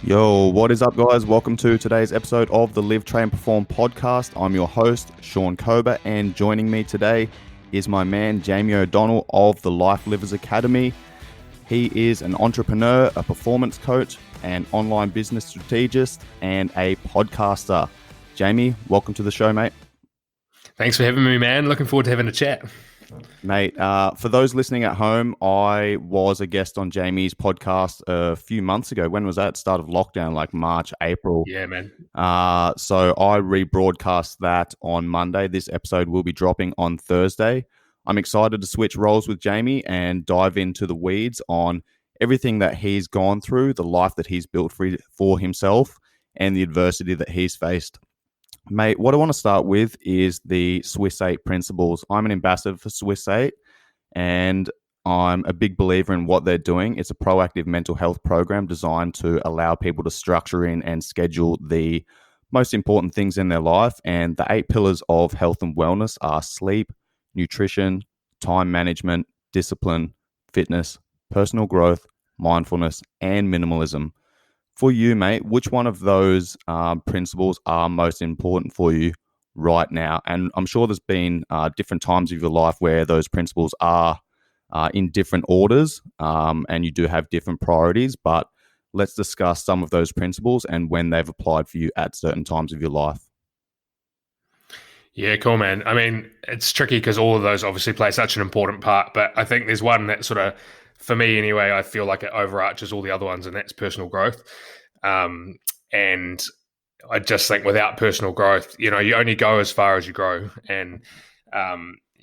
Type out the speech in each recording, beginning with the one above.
Yo, what is up, guys? Welcome to today's episode of the Live, Train, Perform podcast. I'm your host, Sean Kober, and joining me today is my man, Jamie O'Donnell of the Life Livers Academy. He is an entrepreneur, a performance coach, an online business strategist, and a podcaster. Jamie, welcome to the show, mate. Thanks for having me, man. Looking forward to having a chat. Mate, for those listening at home, I was a guest on Jamie's podcast a few months ago. When was that? Start of lockdown, like March, April. Yeah, man. So I rebroadcast that on Monday. This episode will be dropping on Thursday. I'm excited to switch roles with Jamie and dive into the weeds on everything that he's gone through, the life that he's built for himself, and the adversity that he's faced. Mate, what I want to start with is the Swiss 8 principles. I'm an ambassador for Swiss 8, and I'm a big believer in what they're doing. It's a proactive mental health program designed to allow people to structure in and schedule the most important things in their life. And the 8 pillars of health and wellness are sleep, nutrition, time management, discipline, fitness, personal growth, mindfulness, and minimalism. For you, mate, which one of those principles are most important for you right now? And I'm sure there's been different times of your life where those principles are in different orders and you do have different priorities, but let's discuss some of those principles and when they've applied for you at certain times of your life. Yeah, cool, man. I mean, it's tricky because all of those obviously play such an important part, but I think there's one that sort of, for me anyway, I feel like it overarches all the other ones, and that's personal growth. And I just think without personal growth, you only go as far as you grow, and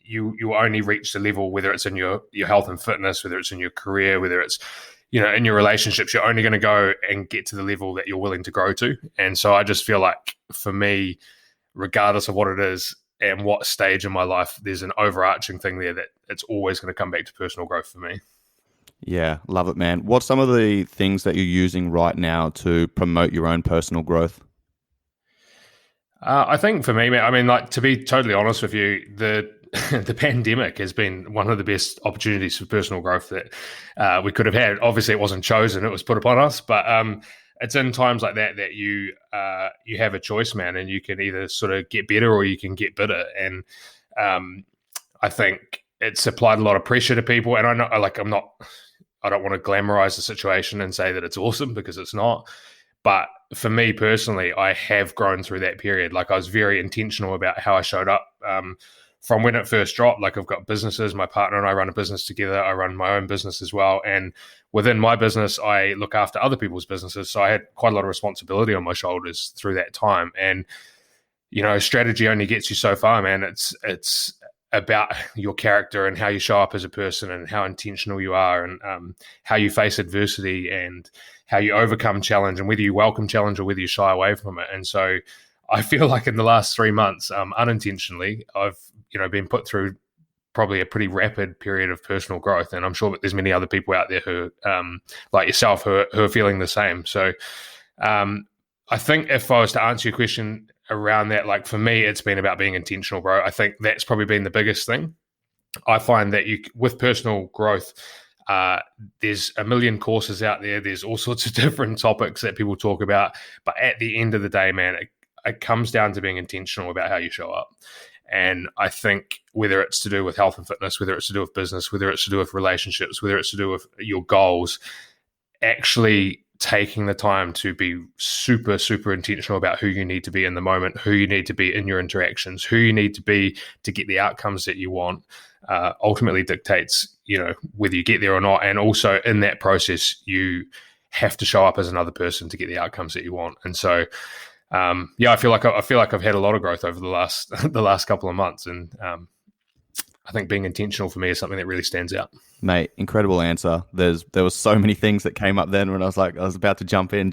you only reach the level, whether it's in your health and fitness, whether it's in your career, whether it's in your relationships, you're only going to go and get to the level that you're willing to grow to. And so I just feel like for me, regardless of what it is and what stage in my life, there's an overarching thing there that it's always going to come back to personal growth for me. Yeah, love it, man. What's some of the things that you're using right now to promote your own personal growth? I think for me, man, I mean, like, to be totally honest with you, the pandemic has been one of the best opportunities for personal growth that we could have had. Obviously, it wasn't chosen; it was put upon us. But it's in times like that you have a choice, man, and you can either sort of get better or you can get bitter. And I think it's applied a lot of pressure to people. And I know, I don't want to glamorize the situation and say that it's awesome, because it's not. But for me personally, I have grown through that period. Like, I was very intentional about how I showed up from when it first dropped. Like, I've got businesses. My partner and I run a business together. I run my own business as well. And within my business, I look after other people's businesses. So I had quite a lot of responsibility on my shoulders through that time. And, strategy only gets you so far, man. It's about your character and how you show up as a person and how intentional you are, and how you face adversity and how you overcome challenge, and whether you welcome challenge or whether you shy away from it. And so I feel like in the last 3 months, unintentionally, I've been put through probably a pretty rapid period of personal growth. And I'm sure that there's many other people out there who, like yourself, who are feeling the same. So I think if I was to answer your question around that, like, for me, it's been about being intentional, bro. I think that's probably been the biggest thing. I find that with personal growth, there's a million courses out there. There's all sorts of different topics that people talk about. But at the end of the day, man, it comes down to being intentional about how you show up. And I think whether it's to do with health and fitness, whether it's to do with business, whether it's to do with relationships, whether it's to do with your goals, actually taking the time to be super, super intentional about who you need to be in the moment, who you need to be in your interactions, who you need to be to get the outcomes that you want, ultimately dictates, whether you get there or not. And also in that process, you have to show up as another person to get the outcomes that you want. And so, I feel like I've had a lot of growth over the last couple of months, and I think being intentional for me is something that really stands out. Mate, incredible answer. There was so many things that came up then when I was about to jump in,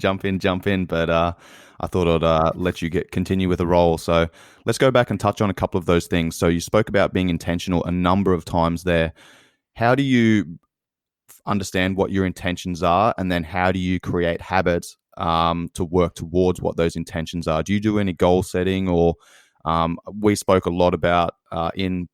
but I thought I'd let you continue with the role. So let's go back and touch on a couple of those things. So you spoke about being intentional a number of times there. How do you understand what your intentions are, and then how do you create habits to work towards what those intentions are? Do you do any goal setting, or we spoke a lot about in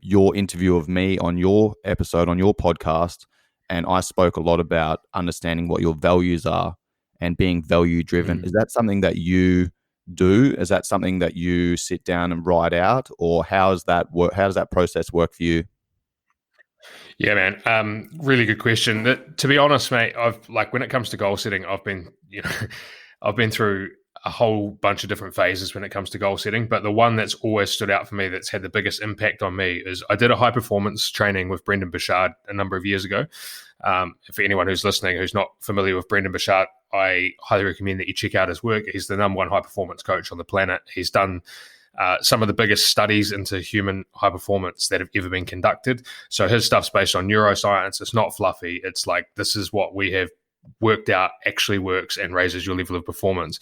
your interview of me on your episode, on your podcast, and I spoke a lot about understanding what your values are and being value driven. Is that something that you do? Is that something that you sit down and write out, or how does that work? How does that process work for you? Yeah, man. Really good question. To be honest, mate, I've like when it comes to goal setting, I've been, I've been through a whole bunch of different phases when it comes to goal setting. But the one that's always stood out for me, that's had the biggest impact on me, is I did a high performance training with Brendan Bouchard a number of years ago. For anyone who's listening who's not familiar with Brendan Bouchard, I highly recommend that you check out his work. He's the number one high performance coach on the planet. He's done some of the biggest studies into human high performance that have ever been conducted. So his stuff's based on neuroscience. It's not fluffy. It's like, this is what we have worked out actually works and raises your level of performance.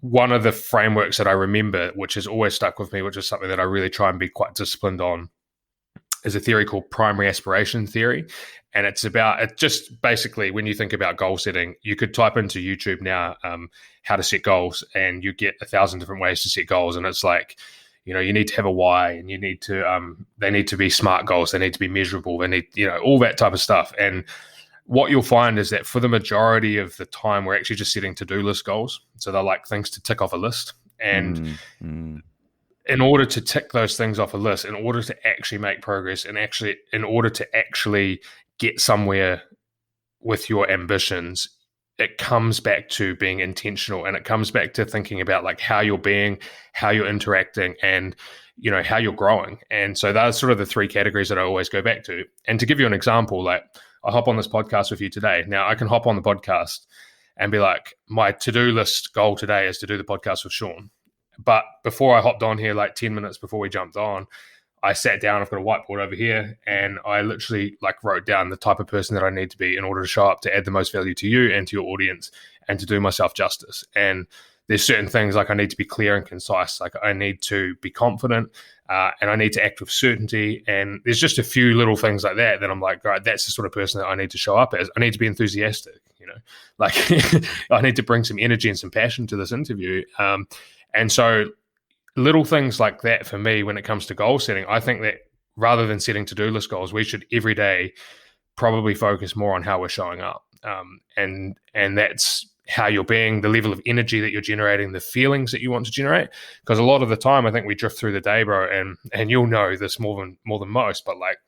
One of the frameworks that I remember, which has always stuck with me, which is something that I really try and be quite disciplined on, is a theory called primary aspiration theory. And it's just basically, when you think about goal setting, you could type into YouTube now how to set goals, and you get 1,000 different ways to set goals. And it's like, you need to have a why, and you need to, they need to be SMART goals. They need to be measurable. They need, all that type of stuff. And what you'll find is that for the majority of the time, we're actually just setting to-do list goals. So they're like things to tick off a list. And in order to tick those things off a list, in order to actually make progress, and actually in order to actually get somewhere with your ambitions, it comes back to being intentional, and it comes back to thinking about like how you're being, how you're interacting, and how you're growing. And so those sort of the three categories that I always go back to. And to give you an example, like I hop on this podcast with you today. Now I can hop on the podcast and be like, my to-do list goal today is to do the podcast with Sean. But before I hopped on here, like 10 minutes before we jumped on, I sat down, I've got a whiteboard over here, and I literally like wrote down the type of person that I need to be in order to show up to add the most value to you and to your audience, and to do myself justice. And there's certain things like I need to be clear and concise. Like I need to be confident, and I need to act with certainty. And there's just a few little things like that I'm like, all right, that's the sort of person that I need to show up as. I need to be enthusiastic, like I need to bring some energy and some passion to this interview. And so little things like that for me, when it comes to goal setting, I think that rather than setting to-do list goals, we should every day probably focus more on how we're showing up. And that's how you're being, the level of energy that you're generating, the feelings that you want to generate. Because a lot of the time, I think we drift through the day, bro, and you'll know this more than most, but like,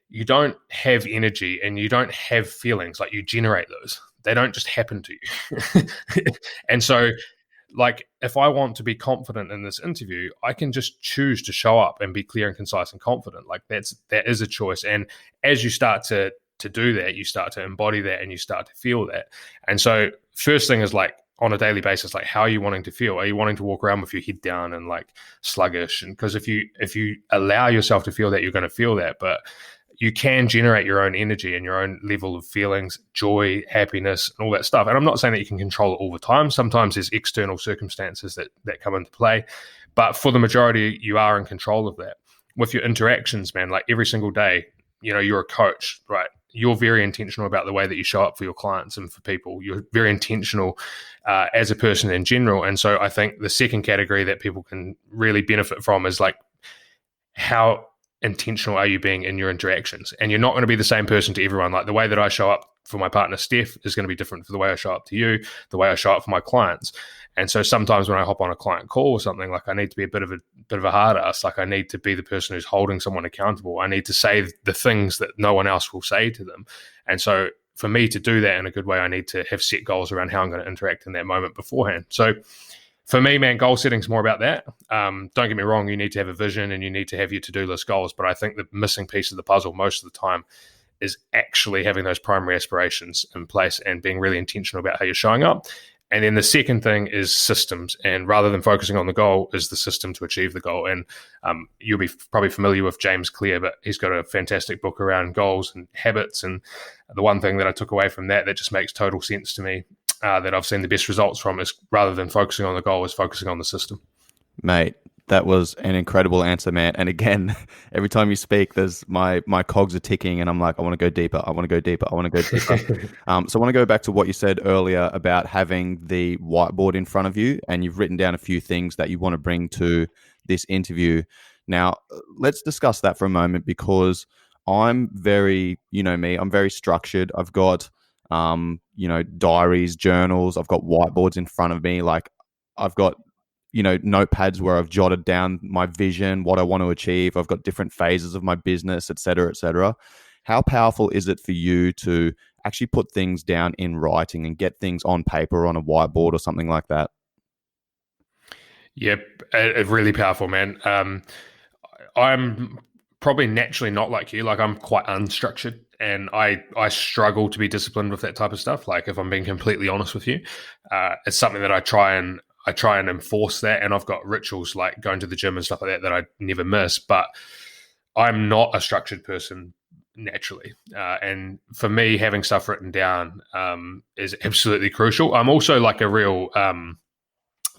you don't have energy and you don't have feelings, like you generate those. They don't just happen to you. And so, like, if I want to be confident in this interview, I can just choose to show up and be clear and concise and confident. Like that is a choice. And as you start to do that, you start to embody that, and you start to feel that. And so first thing is like, on a daily basis, like, how are you wanting to feel? Are you wanting to walk around with your head down and like sluggish? And because if you allow yourself to feel that, you're going to feel that. But you can generate your own energy and your own level of feelings, joy, happiness, and all that stuff. And I'm not saying that you can control it all the time. Sometimes there's external circumstances that come into play. But for the majority, you are in control of that. With your interactions, man, like every single day, you're a coach, right? You're very intentional about the way that you show up for your clients and for people. You're very intentional as a person in general. And so I think the second category that people can really benefit from is like, how intentional are you being in your interactions? And you're not going to be the same person to everyone. Like the way that I show up for my partner Steph is going to be different for the way I show up to you, the way I show up for my clients. And so sometimes when I hop on a client call or something, like I need to be a bit of a hard ass. Like I need to be the person who's holding someone accountable. I need to say the things that no one else will say to them. And so for me to do that in a good way, I need to have set goals around how I'm going to interact in that moment beforehand. So for me, man, goal setting is more about that. Don't get me wrong, you need to have a vision and you need to have your to-do list goals. But I think the missing piece of the puzzle most of the time is actually having those primary aspirations in place and being really intentional about how you're showing up. And then the second thing is systems. And rather than focusing on the goal, is the system to achieve the goal. And you'll be probably familiar with James Clear, but he's got a fantastic book around goals and habits. And the one thing that I took away from that just makes total sense to me, that I've seen the best results from, is rather than focusing on the goal, is focusing on the system. Mate, that was an incredible answer, man. And again, every time you speak, there's my cogs are ticking, and I'm like, I want to go deeper. I want to go deeper. I want to go deeper. So I want to go back to what you said earlier about having the whiteboard in front of you, and you've written down a few things that you want to bring to this interview. Now, let's discuss that for a moment, because I'm very, you know me, I'm very structured. I've got diaries, journals. I've got whiteboards in front of me. Like I've got, notepads where I've jotted down my vision, what I want to achieve. I've got different phases of my business, et cetera, et cetera. How powerful is it for you to actually put things down in writing and get things on paper or on a whiteboard or something like that? Yep, really powerful, man. I'm probably naturally not like you. Like I'm quite unstructured, and I struggle to be disciplined with that type of stuff. Like if I'm being completely honest with you, it's something that I try and enforce that, and I've got rituals like going to the gym and stuff like that that I never miss. But I'm not a structured person naturally, and for me, having stuff written down is absolutely crucial. I'm also like a real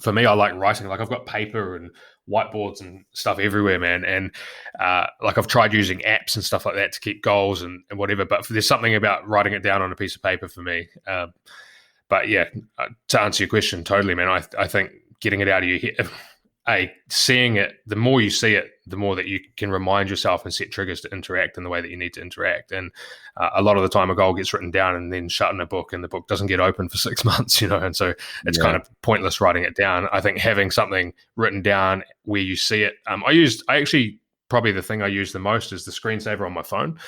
for me, I like writing. Like I've got paper and whiteboards and stuff everywhere, man. And like I've tried using apps and stuff like that to keep goals and whatever. But there's something about writing it down on a piece of paper for me. But yeah, to answer your question, totally, man. I think getting it out of your head, seeing it, the more you see it, the more that you can remind yourself and set triggers to interact in the way that you need to interact. And a lot of the time a goal gets written down and then shut in a book, and the book doesn't get open for 6 months, and so it's kind of pointless writing it down. I think having something written down where you see it, I actually, probably the thing I use the most is the screensaver on my phone.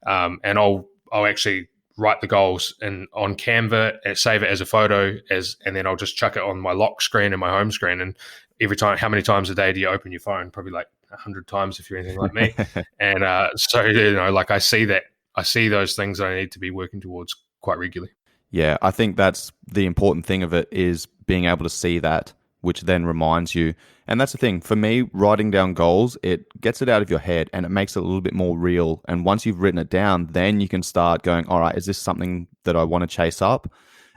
And I'll actually write the goals on Canva and save it as a photo and then I'll just chuck it on my lock screen and my home screen. And every time, how many times a day do you open your phone? Probably like 100 times if you're anything like me. And so, like I see those things that I need to be working towards quite regularly. Yeah, I think that's the important thing of it, is being able to see that, which then reminds you. And that's the thing for me, writing down goals, it gets it out of your head and it makes it a little bit more real. And once you've written it down, then you can start going, all right, is this something that I want to chase up?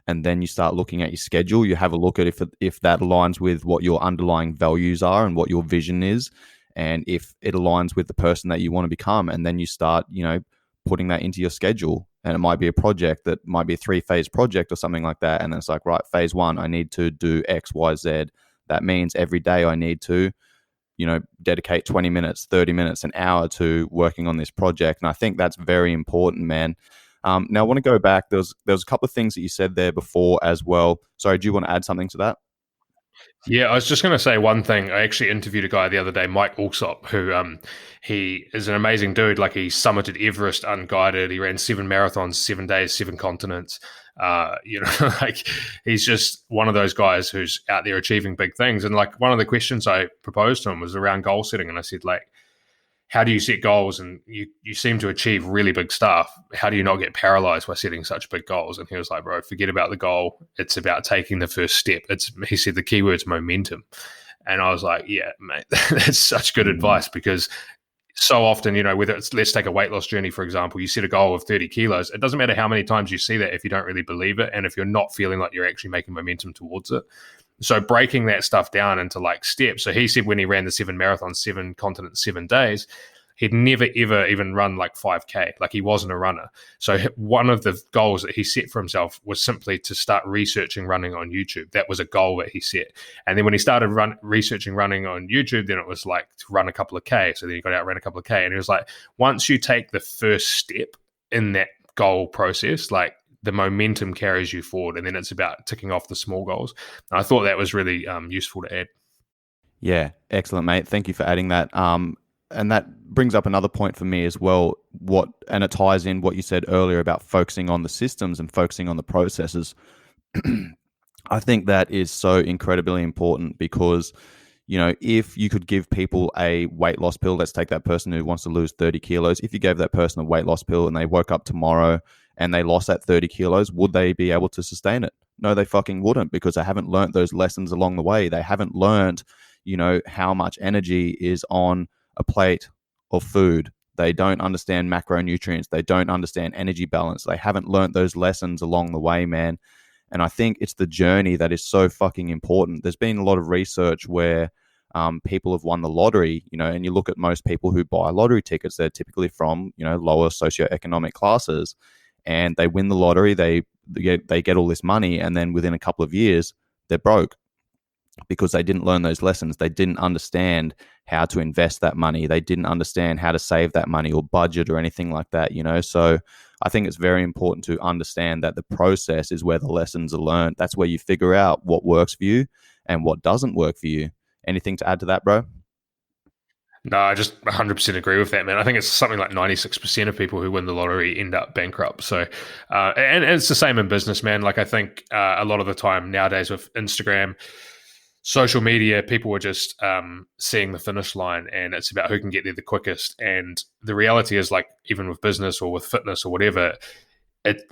And then you start looking at your schedule. You have a look at if that aligns with what your underlying values are and what your vision is, and if it aligns with the person that you want to become. And then you start, putting that into your schedule. And it might be a project that might be a 3-phase project or something like that. And then it's like, right, phase 1, I need to do X, Y, Z. That means every day I need to, dedicate 20 minutes, 30 minutes, an hour to working on this project. And I think that's very important, man. Now I want to go back. There was a couple of things that you said there before as well. Sorry, do you want to add something to that? Yeah, I was just going to say one thing. I actually interviewed a guy the other day, Mike Alsop, who he is an amazing dude. Like he summited Everest unguided. He ran 7 marathons, 7 days, 7 continents. Like he's just one of those guys who's out there achieving big things. And like one of the questions I proposed to him was around goal setting. And I said, like, how do you set goals? And you seem to achieve really big stuff. How do you not get paralyzed by setting such big goals? And he was like, bro, forget about the goal. It's about taking the first step. He said the key word's momentum. And I was like, yeah, mate, that's such good advice, because so often, whether it's, let's take a weight loss journey, for example, you set a goal of 30 kilos. It doesn't matter how many times you see that if you don't really believe it and if you're not feeling like you're actually making momentum towards it. So breaking that stuff down into like steps. So he said when he ran the 7 marathons, 7 continents, 7 days, he'd never, ever even run like 5K. Like he wasn't a runner. So one of the goals that he set for himself was simply to start researching running on YouTube. That was a goal that he set. And then when he started researching running on YouTube, then it was like to run a couple of K. So then he got out, ran a couple of K. And he was like, once you take the first step in that goal process, like the momentum carries you forward, and then it's about ticking off the small goals. And I thought that was really useful to add. Yeah, excellent, mate. Thank you for adding that. And that brings up another point for me as well. And it ties in what you said earlier about focusing on the systems and focusing on the processes. I think that is so incredibly important because, if you could give people a weight loss pill, let's take that person who wants to lose 30 kilos. If you gave that person a weight loss pill and they woke up tomorrow and they lost that 30 kilos, would they be able to sustain it? No, they fucking wouldn't, because they haven't learned those lessons along the way. They haven't learned, how much energy is on a plate of food. They don't understand macronutrients. They don't understand energy balance. They haven't learned those lessons along the way, man. And I think it's the journey that is so fucking important. There's been a lot of research where people have won the lottery, and you look at most people who buy lottery tickets, they're typically from, lower socioeconomic classes, and they win the lottery, they get all this money, and then within a couple of years, they're broke because they didn't learn those lessons. They didn't understand how to invest that money. They didn't understand how to save that money or budget or anything like that, So I think it's very important to understand that the process is where the lessons are learned. That's where you figure out what works for you and what doesn't work for you. Anything to add to that, bro? No, I just 100% agree with that, man. I think it's something like 96% of people who win the lottery end up bankrupt. So, and it's the same in business, man. Like, I think a lot of the time nowadays with Instagram, social media, people are just seeing the finish line, and it's about who can get there the quickest. And the reality is, like, even with business or with fitness or whatever, it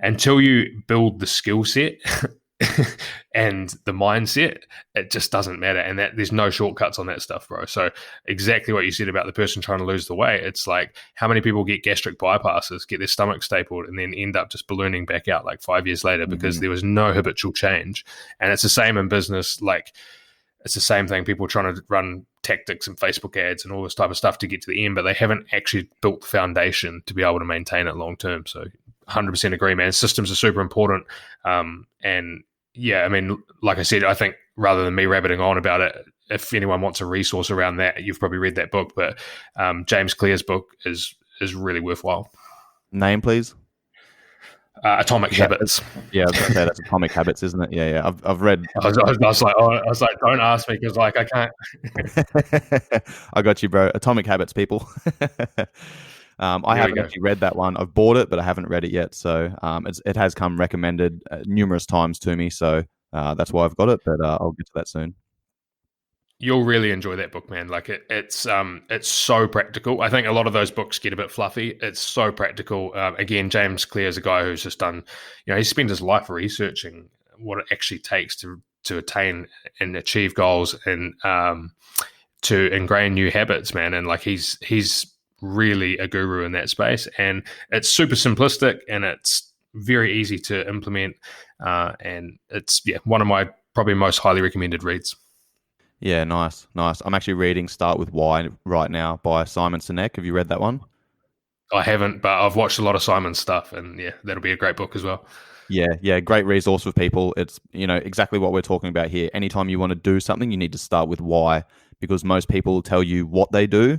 until you build the skill set and the mindset, it just doesn't matter. And that there's no shortcuts on that stuff, bro. So exactly what you said about the person trying to lose the weight, it's like how many people get gastric bypasses, get their stomach stapled, and then end up just ballooning back out like 5 years later because there was no habitual change. And it's the same in business. Like, it's the same thing. People trying to run tactics and Facebook ads and all this type of stuff to get to the end, but they haven't actually built the foundation to be able to maintain it long term. So 100% agree, man. Systems are super important. And yeah, I mean, like I said, I think rather than me rabbiting on about it, if anyone wants a resource around that, you've probably read that book, but James Clear's book is really worthwhile. Name, please. Atomic Habits. Yeah, I was going to say that's Atomic Habits, isn't it? Yeah. I've read. I was like, don't ask me because like I can't. I got you, bro. Atomic Habits, people. I haven't actually read that one. I've bought it, but I haven't read it yet. So it has come recommended numerous times to me. So that's why I've got it. But I'll get to that soon. You'll really enjoy that book, man. Like it's so practical. I think a lot of those books get a bit fluffy. It's so practical. Again, James Clear is a guy who's just done, he spent his life researching what it actually takes to attain and achieve goals and to ingrain new habits, man. And like he's really a guru in that space. And it's super simplistic and it's very easy to implement. And it's one of my probably most highly recommended reads. Yeah, nice. I'm actually reading Start With Why right now by Simon Sinek. Have you read that one? I haven't, but I've watched a lot of Simon's stuff, and yeah, that'll be a great book as well. Yeah, great resource for people. It's, exactly what we're talking about here. Anytime you want to do something, you need to start with why, because most people tell you what they do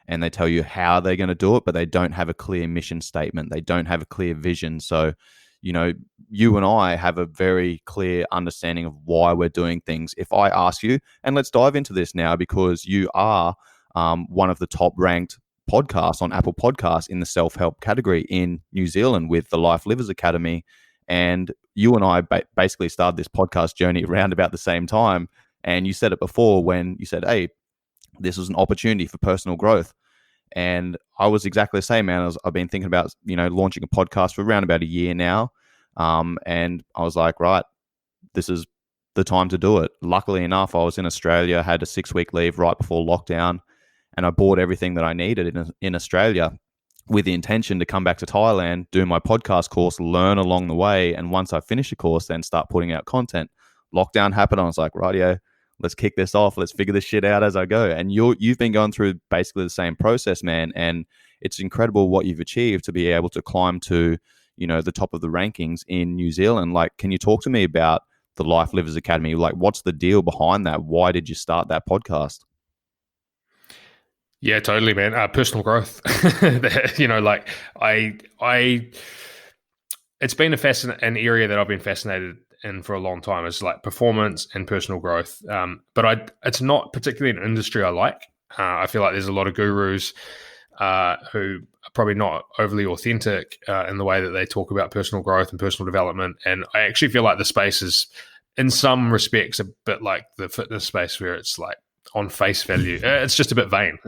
and they tell you how they're going to do it, but they don't have a clear mission statement. They don't have a clear vision. So, you and I have a very clear understanding of why we're doing things. If I ask you, and let's dive into this now because you are one of the top ranked podcasts on Apple Podcasts in the self-help category in New Zealand with the Life Livers Academy. And you and I basically started this podcast journey around about the same time. And you said it before when you said, hey, this was an opportunity for personal growth. And I was exactly the same, man. I've been thinking about, launching a podcast for around about a year now. And I was like, right, this is the time to do it. Luckily enough, I was in Australia, had a 6-week leave right before lockdown, and I bought everything that I needed in Australia with the intention to come back to Thailand, do my podcast course, learn along the way. And once I finish the course, then start putting out content. Lockdown happened. I was like, rightio, let's kick this off. Let's figure this shit out as I go. And you've been going through basically the same process, man. And it's incredible what you've achieved to be able to climb to, the top of the rankings in New Zealand. Like, can you talk to me about the Life Livers Academy? Like, what's the deal behind that? Why did you start that podcast? Yeah, totally, man. Personal growth. It's been an area that I've been fascinated in for a long time. Is like performance and personal growth. But it's not particularly an industry I like. I feel like there's a lot of gurus who are probably not overly authentic in the way that they talk about personal growth and personal development. And I actually feel like the space is, in some respects, a bit like the fitness space where it's like on face value. It's just a bit vain.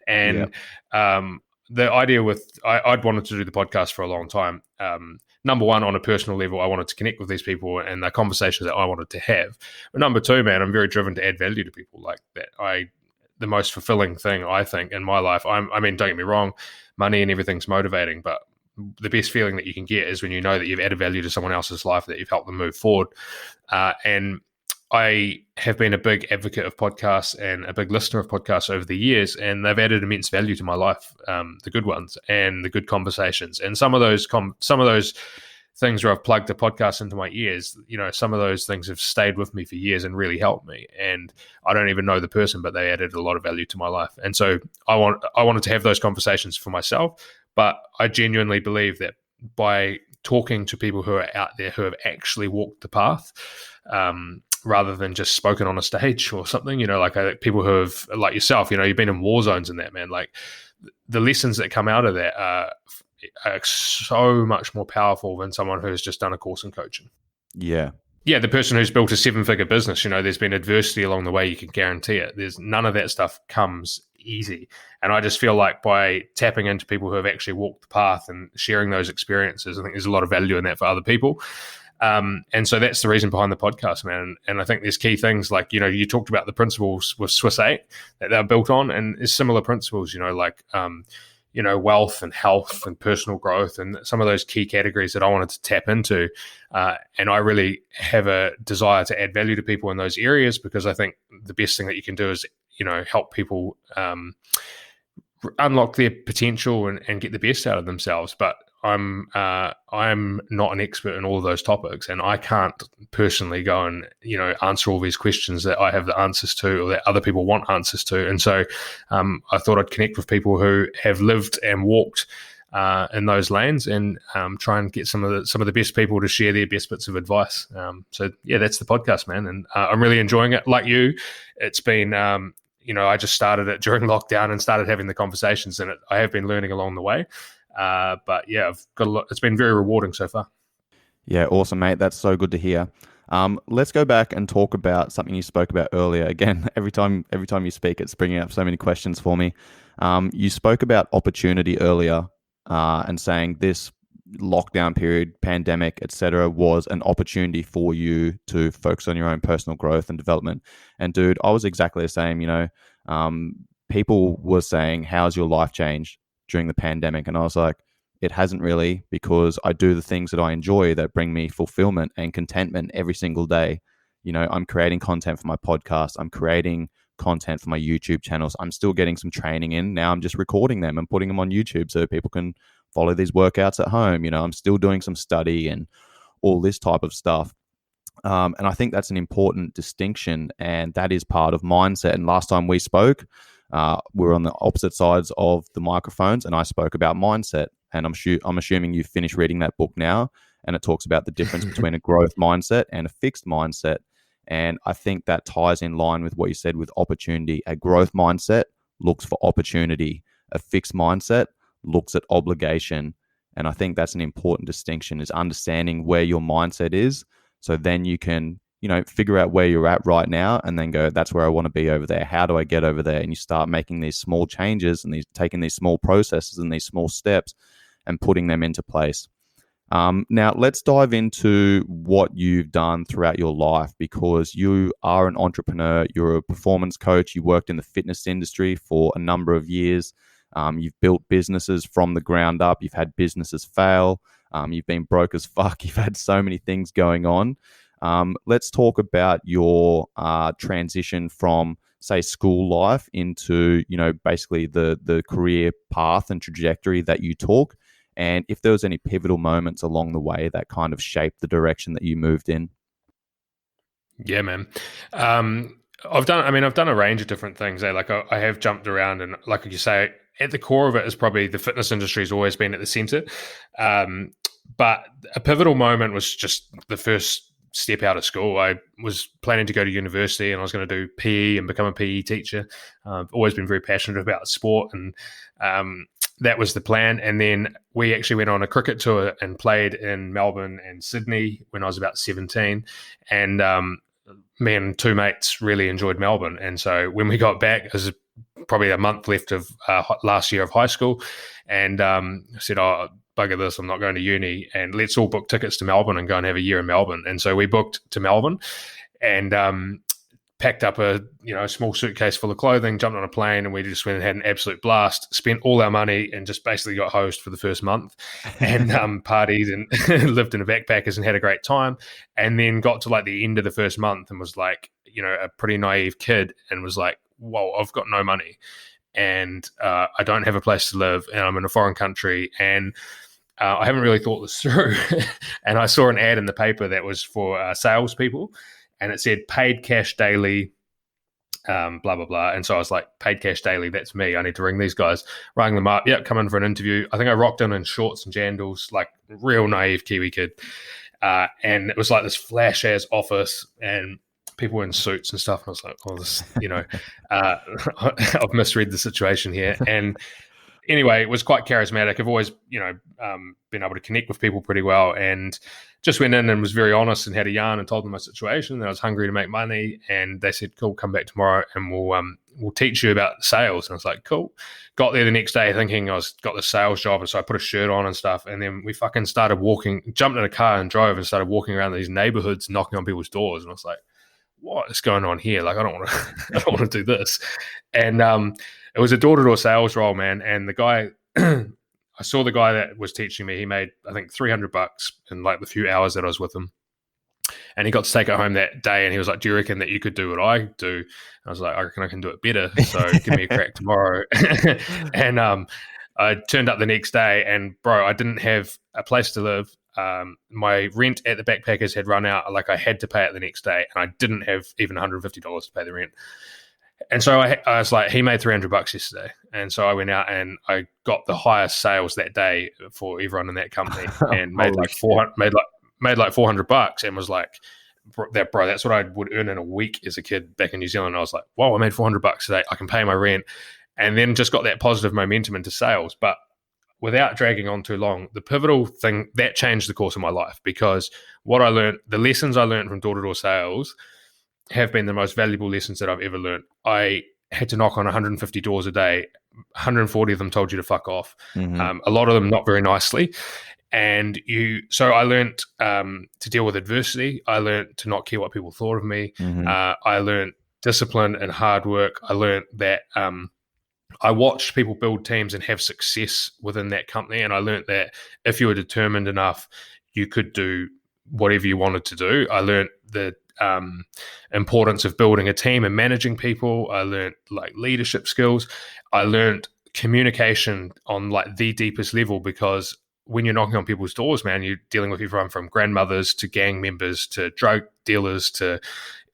And the idea I'd wanted to do the podcast for a long time. Number one, on a personal level, I wanted to connect with these people and the conversations that I wanted to have. But number two, man, I'm very driven to add value to people. Like that, the most fulfilling thing I think in my life. I mean, don't get me wrong, money and everything's motivating, but the best feeling that you can get is when you know that you've added value to someone else's life, that you've helped them move forward. And I have been a big advocate of podcasts and a big listener of podcasts over the years, and they've added immense value to my life, the good ones and the good conversations. And some of those things where I've plugged a podcast into my ears, some of those things have stayed with me for years and really helped me. And I don't even know the person, but they added a lot of value to my life. And so I wanted to have those conversations for myself, But I genuinely believe that by talking to people who are out there who have actually walked the path, rather than just spoken on a stage or something, like people who have, like yourself, you've been in war zones and that, man, like the lessons that come out of that are so much more powerful than someone who's just done a course in coaching. Yeah. Yeah, the person who's built a 7-figure business, there's been adversity along the way, you can guarantee it. There's none of that stuff comes easy. And I just feel like by tapping into people who have actually walked the path and sharing those experiences, I think there's a lot of value in that for other people. And so that's the reason behind the podcast, man. And I think there's key things like, you talked about the principles with Swiss 8 that they're built on, and there's similar principles, like, wealth and health and personal growth and some of those key categories that I wanted to tap into. And I really have a desire to add value to people in those areas, because I think the best thing that you can do is, help people unlock their potential and get the best out of themselves. But I'm not an expert in all of those topics, and I can't personally go and answer all these questions that I have the answers to or that other people want answers to. And so I thought I'd connect with people who have lived and walked in those lanes, and try and get some of the best people to share their best bits of advice. So yeah, that's the podcast, man, and I'm really enjoying it. Like you, it's been I just started it during lockdown and started having the conversations, and I have been learning along the way. But yeah, I've got a lot. It's been very rewarding so far. Yeah, awesome, mate. That's so good to hear. Let's go back and talk about something you spoke about earlier. Again, every time you speak, it's bringing up so many questions for me. You spoke about opportunity earlier, and saying this lockdown period, pandemic, etc., was an opportunity for you to focus on your own personal growth and development. And dude, I was exactly the same. People were saying, "How's your life changed during the pandemic?" And I was like, it hasn't really, because I do the things that I enjoy that bring me fulfillment and contentment every single day. I'm creating content for my podcast. I'm creating content for my YouTube channels. I'm still getting some training in. Now I'm just recording them and putting them on YouTube so people can follow these workouts at home. I'm still doing some study and all this type of stuff. And I think that's an important distinction, and that is part of mindset. And last time we spoke, we were on the opposite sides of the microphones, and I spoke about mindset. And I'm assuming you've finished reading that book now, and it talks about the difference between a growth mindset and a fixed mindset. And I think that ties in line with what you said with opportunity. A growth mindset looks for opportunity. A fixed mindset looks at obligation. And I think that's an important distinction, is understanding where your mindset is. So then you can, figure out where you're at right now and then go, that's where I want to be over there. How do I get over there? And you start making these small changes and taking these small processes and these small steps and putting them into place. Now, let's dive into what you've done throughout your life, because you are an entrepreneur. You're a performance coach. You worked in the fitness industry for a number of years. You've built businesses from the ground up. You've had businesses fail. You've been broke as fuck. You've had so many things going on. Let's talk about your transition from, say, school life into, basically the career path and trajectory that you took. And if there was any pivotal moments along the way that kind of shaped the direction that you moved in. Yeah, man. I've done a range of different things. Like I have jumped around, and like you say, at the core of it is probably the fitness industry has always been at the center. But a pivotal moment was just the first step out of school. I was planning to go to university, and I was going to do PE and become a PE teacher. I've always been very passionate about sport, and that was the plan. And then we actually went on a cricket tour and played in Melbourne and Sydney when I was about 17. And me and two mates really enjoyed Melbourne. And so when we got back, it was probably a month left of last year of high school. And I said, oh, bugger this, I'm not going to uni. And let's all book tickets to Melbourne and go and have a year in Melbourne. And so we booked to Melbourne and packed up a small suitcase full of clothing, jumped on a plane, and we just went and had an absolute blast. Spent all our money and just basically got hosed for the first month, and partied and lived in a backpackers and had a great time. And then got to like the end of the first month and was like, a pretty naive kid, and was like, whoa, I've got no money, and I don't have a place to live, and I'm in a foreign country, and I haven't really thought this through. And I saw an ad in the paper that was for salespeople. And it said paid cash daily, blah, blah, blah. And so I was like, paid cash daily, that's me. I need to ring these guys. Rang them up. Yep, come in for an interview. I think I rocked in shorts and jandals, like real naive Kiwi kid. And it was like this flash ass office and people in suits and stuff. And I was like, oh, this, I've misread the situation here. And anyway, it was quite charismatic. I've always, been able to connect with people pretty well, and just went in and was very honest and had a yarn and told them my situation. That I was hungry to make money, and they said, "Cool, come back tomorrow and we'll teach you about sales." And I was like, "Cool." Got there the next day thinking I was got the sales job, and so I put a shirt on and stuff. And then we fucking started walking, jumped in a car and drove and started walking around these neighborhoods, knocking on people's doors. And I was like, "What is going on here? Like, I don't want to, I don't want to do this." And it was a door-to-door sales role, man. And the guy, I saw the guy that was teaching me. He made, I think, $300 in like the few hours that I was with him. And he got to take it home that day. And he was like, "Do you reckon that you could do what I do?" And I was like, "I reckon I can do it better. So give me a crack tomorrow." And I turned up the next day, and bro, I didn't have a place to live. My rent at the Backpackers had run out. Like, I had to pay it the next day, and I didn't have even $150 to pay the rent. And so I was like, he made $300 yesterday. And so I went out and I got the highest sales that day for everyone in that company, and made like $400, and was like, bro, that's what I would earn in a week as a kid back in New Zealand. I was like, "Whoa, I made $400 today. I can pay my rent." And then just got that positive momentum into sales. But without dragging on too long, the pivotal thing that changed the course of my life, because what I learned, the lessons I learned from door-to-door sales have been the most valuable lessons that I've ever learned. I had to knock on 150 doors a day. 140 of them told you to fuck off. Mm-hmm. A lot of them not very nicely. So I learned to deal with adversity. I learned to not care what people thought of me. Mm-hmm. I learned discipline and hard work. I learned that I watched people build teams and have success within that company. And I learned that if you were determined enough, you could do whatever you wanted to do. I learned the importance of building a team and managing people. I learned like leadership skills. I learned communication on like the deepest level, because when you're knocking on people's doors, man, you're dealing with everyone from grandmothers to gang members to drug dealers to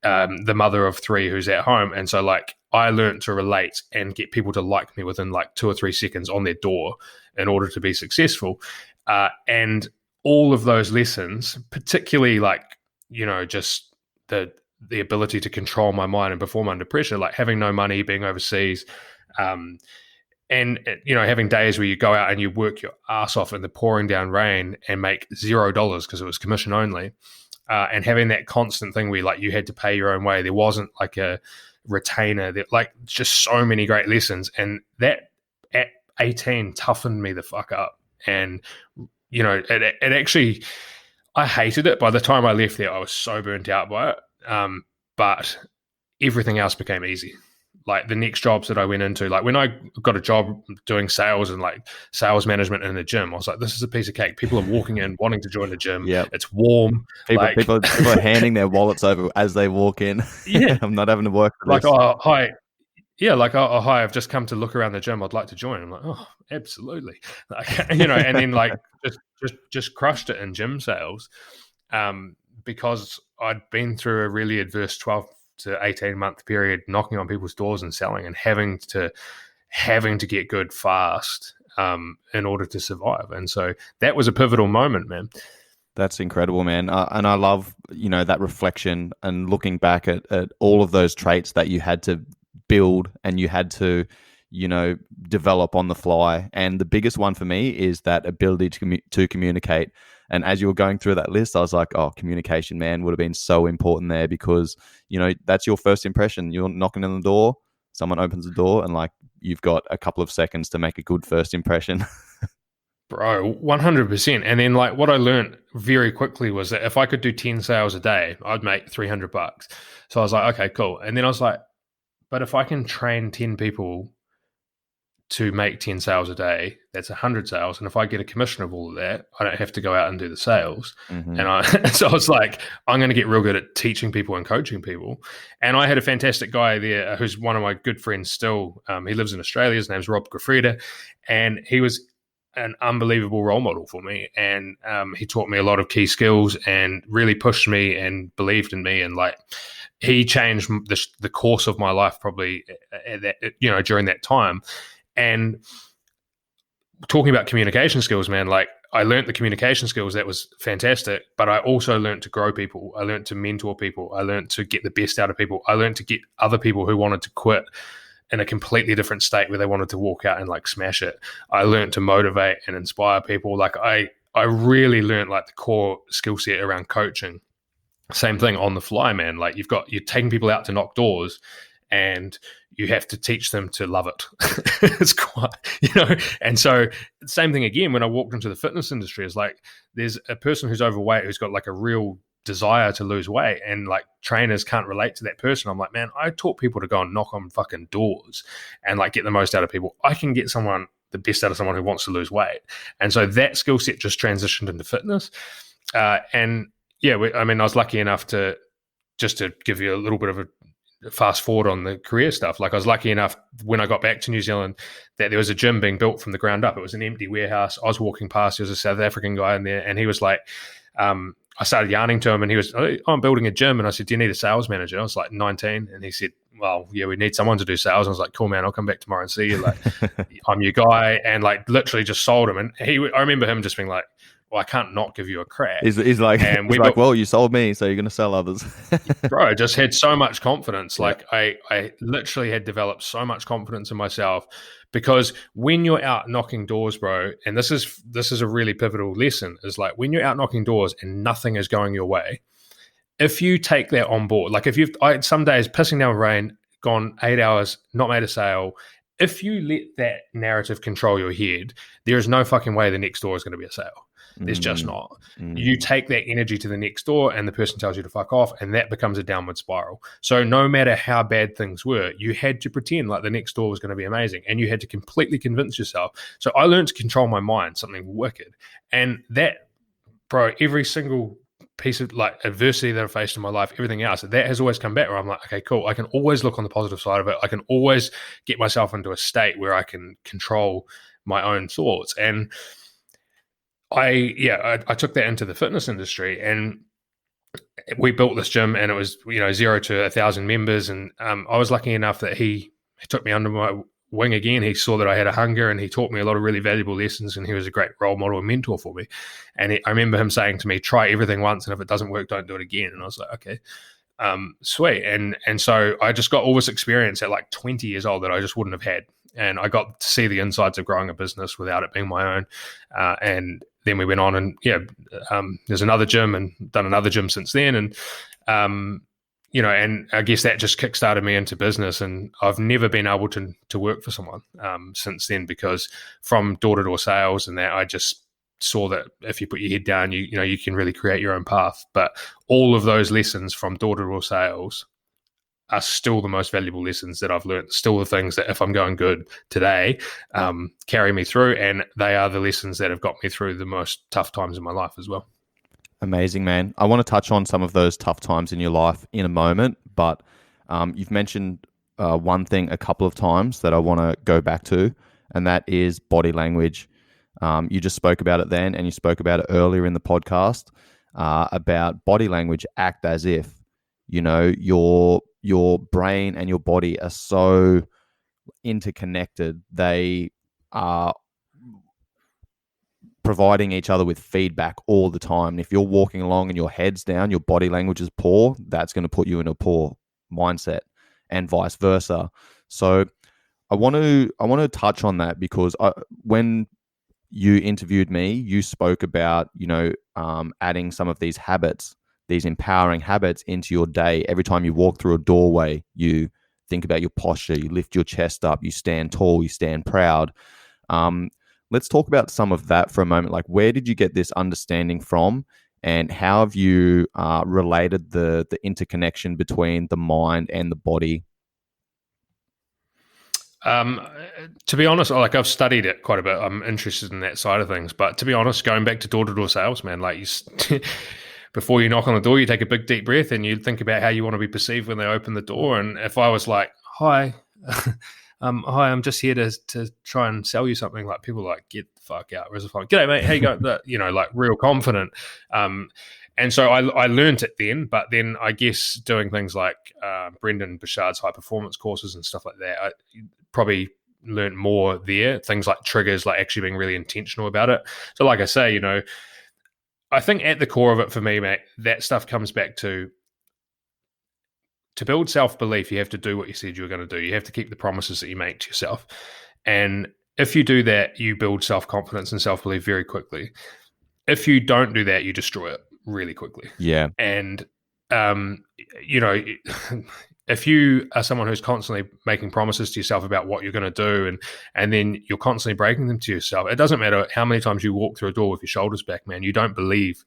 the mother of three who's at home. And so like I learned to relate and get people to like me within like 2 or 3 seconds on their door in order to be successful. And all of those lessons, particularly like, just the ability to control my mind and perform under pressure, like having no money, being overseas, and having days where you go out and you work your ass off in the pouring down rain and make $0 because it was commission only, and having that constant thing where like you had to pay your own way. There wasn't like a retainer. That like just so many great lessons, and that at 18 toughened me the fuck up. And it actually, I hated it. By the time I left there, I was so burnt out by it. But everything else became easy. Like the next jobs that I went into, like when I got a job doing sales and like sales management in a gym, I was like, this is a piece of cake. People are walking in wanting to join the gym. Yep. It's warm. People are handing their wallets over as they walk in. Yeah. I'm not having to work for like, this. "Oh, hi." Yeah, like, "Oh, hi, I've just come to look around the gym. I'd like to join." I'm like, "Oh, absolutely." Like, and then like just crushed it in gym sales, because I'd been through a really adverse 12 to 18 month period, knocking on people's doors and selling, and having to get good fast in order to survive. And so that was a pivotal moment, man. That's incredible, man. And I love, that reflection and looking back at all of those traits that you had to build and you had to, develop on the fly. And the biggest one for me is that ability to communicate. And as you were going through that list, I was like, oh, communication, man, would have been so important there, because, that's your first impression. You're knocking on the door, someone opens the door, and like you've got a couple of seconds to make a good first impression. Bro, 100%. And then like what I learned very quickly was that if I could do 10 sales a day, I'd make $300. So I was like, okay, cool. And then I was like, but if I can train 10 people to make 10 sales a day, that's 100 sales. And if I get a commission of all of that, I don't have to go out and do the sales. Mm-hmm. And so I was like, I'm going to get real good at teaching people and coaching people. And I had a fantastic guy there who's one of my good friends still. He lives in Australia. His name's Rob Graffreda. And he was an unbelievable role model for me, and he taught me a lot of key skills and really pushed me and believed in me, and like he changed the course of my life probably at that, during that time. And talking about communication skills, man, like I learned the communication skills. That was fantastic. But I also learned to grow people. I learned to mentor people. I learned to get the best out of people. I learned to get other people who wanted to quit in a completely different state where they wanted to walk out and like smash it. I learned to motivate and inspire people. Like I really learned like the core skill set around coaching. Same thing on the fly, man. Like you're taking people out to knock doors, and you have to teach them to love it. It's quite, and so same thing again, when I walked into the fitness industry, is like, there's a person who's overweight, who's got like a real desire to lose weight, and like trainers can't relate to that person. I'm like, man, I taught people to go and knock on fucking doors and like get the most out of people. I can get the best out of someone who wants to lose weight. And so that skill set just transitioned into fitness. And yeah, I was lucky enough to give you a little bit of a fast forward on the career stuff. Like I was lucky enough when I got back to New Zealand that there was a gym being built from the ground up. It was an empty warehouse. I was walking past, there was a South African guy in there, and he was like, I started yarning to him, and he was, oh, I'm building a gym. And I said, do you need a sales manager? I was like 19. And he said, well, yeah, we need someone to do sales. And I was like, cool, man, I'll come back tomorrow and see you. Like, I'm your guy. And like literally just sold him. And I remember him just being like, well, I can't not give you a crack. He's like, and he's like, well, you sold me, so you're going to sell others. Bro, I just had so much confidence. Yeah. Like I literally had developed so much confidence in myself, because when you're out knocking doors, bro, and this is a really pivotal lesson, is like when you're out knocking doors and nothing is going your way, if you take that on board, like some days pissing down rain, gone 8 hours, not made a sale. If you let that narrative control your head, there is no fucking way the next door is going to be a sale. There's just not. You take that energy to the next door, and the person tells you to fuck off, and that becomes a downward spiral. So no matter how bad things were, you had to pretend like the next door was going to be amazing, and you had to completely convince yourself. So I learned to control my mind, something wicked. And that, bro, every single piece of like adversity that I've faced in my life, everything else, that has always come back where I'm like, okay, cool. I can always look on the positive side of it. I can always get myself into a state where I can control my own thoughts. And I took that into the fitness industry, and we built this gym, and it was 0 to 1,000 members, and I was lucky enough that he took me under my wing again. He saw that I had a hunger, and he taught me a lot of really valuable lessons, and he was a great role model and mentor for me. And I remember him saying to me, try everything once, and if it doesn't work, don't do it again. And I was like, okay, sweet. And so I just got all this experience at like 20 years old that I just wouldn't have had, and I got to see the insides of growing a business without it being my own. And then we went on, and there's another gym, and done another gym since then. And, and I guess that just kickstarted me into business, and I've never been able to work for someone since then, because from door-to-door sales and that, I just saw that if you put your head down, you can really create your own path. But all of those lessons from door-to-door sales are still the most valuable lessons that I've learned, still the things that if I'm going good today, carry me through. And they are the lessons that have got me through the most tough times in my life as well. Amazing, man. I want to touch on some of those tough times in your life in a moment, but you've mentioned one thing a couple of times that I want to go back to, and that is body language. You just spoke about it then, and you spoke about it earlier in the podcast about body language. Act as if, your brain and your body are so interconnected. They are providing each other with feedback all the time. And if you're walking along and your head's down, your body language is poor, that's going to put you in a poor mindset, and vice versa. So I want to touch on that, because when you interviewed me, you spoke about, adding some of these habits, these empowering habits into your day. Every time you walk through a doorway, you think about your posture, you lift your chest up, you stand tall, you stand proud. Let's talk about some of that for a moment. Like, where did you get this understanding from, and how have you related the interconnection between the mind and the body? To be honest, I've studied it quite a bit. I'm interested in that side of things. But to be honest, going back to door-to-door sales, man, like before you knock on the door, you take a big deep breath, and you think about how you want to be perceived when they open the door. And if I was like, hi, hi, I'm just here to try and sell you something, like, people like, get the fuck out. Where's the phone? G'day, mate. How you going? Like real confident. And so I learned it then, but then I guess doing things like Brendan Bouchard's high performance courses and stuff like that, I probably learned more there. Things like triggers, like actually being really intentional about it. So like I say, I think at the core of it for me, mate, that stuff comes back to build self-belief, you have to do what you said you were going to do. You have to keep the promises that you make to yourself. And if you do that, you build self-confidence and self-belief very quickly. If you don't do that, you destroy it really quickly. Yeah. And, if you are someone who's constantly making promises to yourself about what you're going to do and then you're constantly breaking them to yourself, it doesn't matter how many times you walk through a door with your shoulders back, man, you don't believe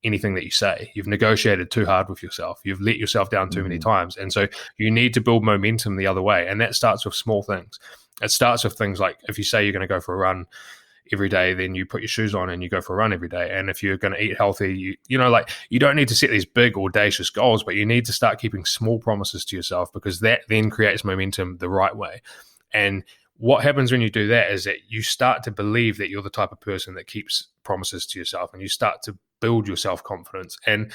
anything that you say. You've negotiated too hard with yourself. You've let yourself down too many times. And so you need to build momentum the other way. And that starts with small things. It starts with things like if you say you're going to go for a run every day, then you put your shoes on and you go for a run every day. And if you're going to eat healthy, you don't need to set these big audacious goals, but you need to start keeping small promises to yourself, because that then creates momentum the right way. And what happens when you do that is that you start to believe that you're the type of person that keeps promises to yourself, and you start to build your self-confidence. And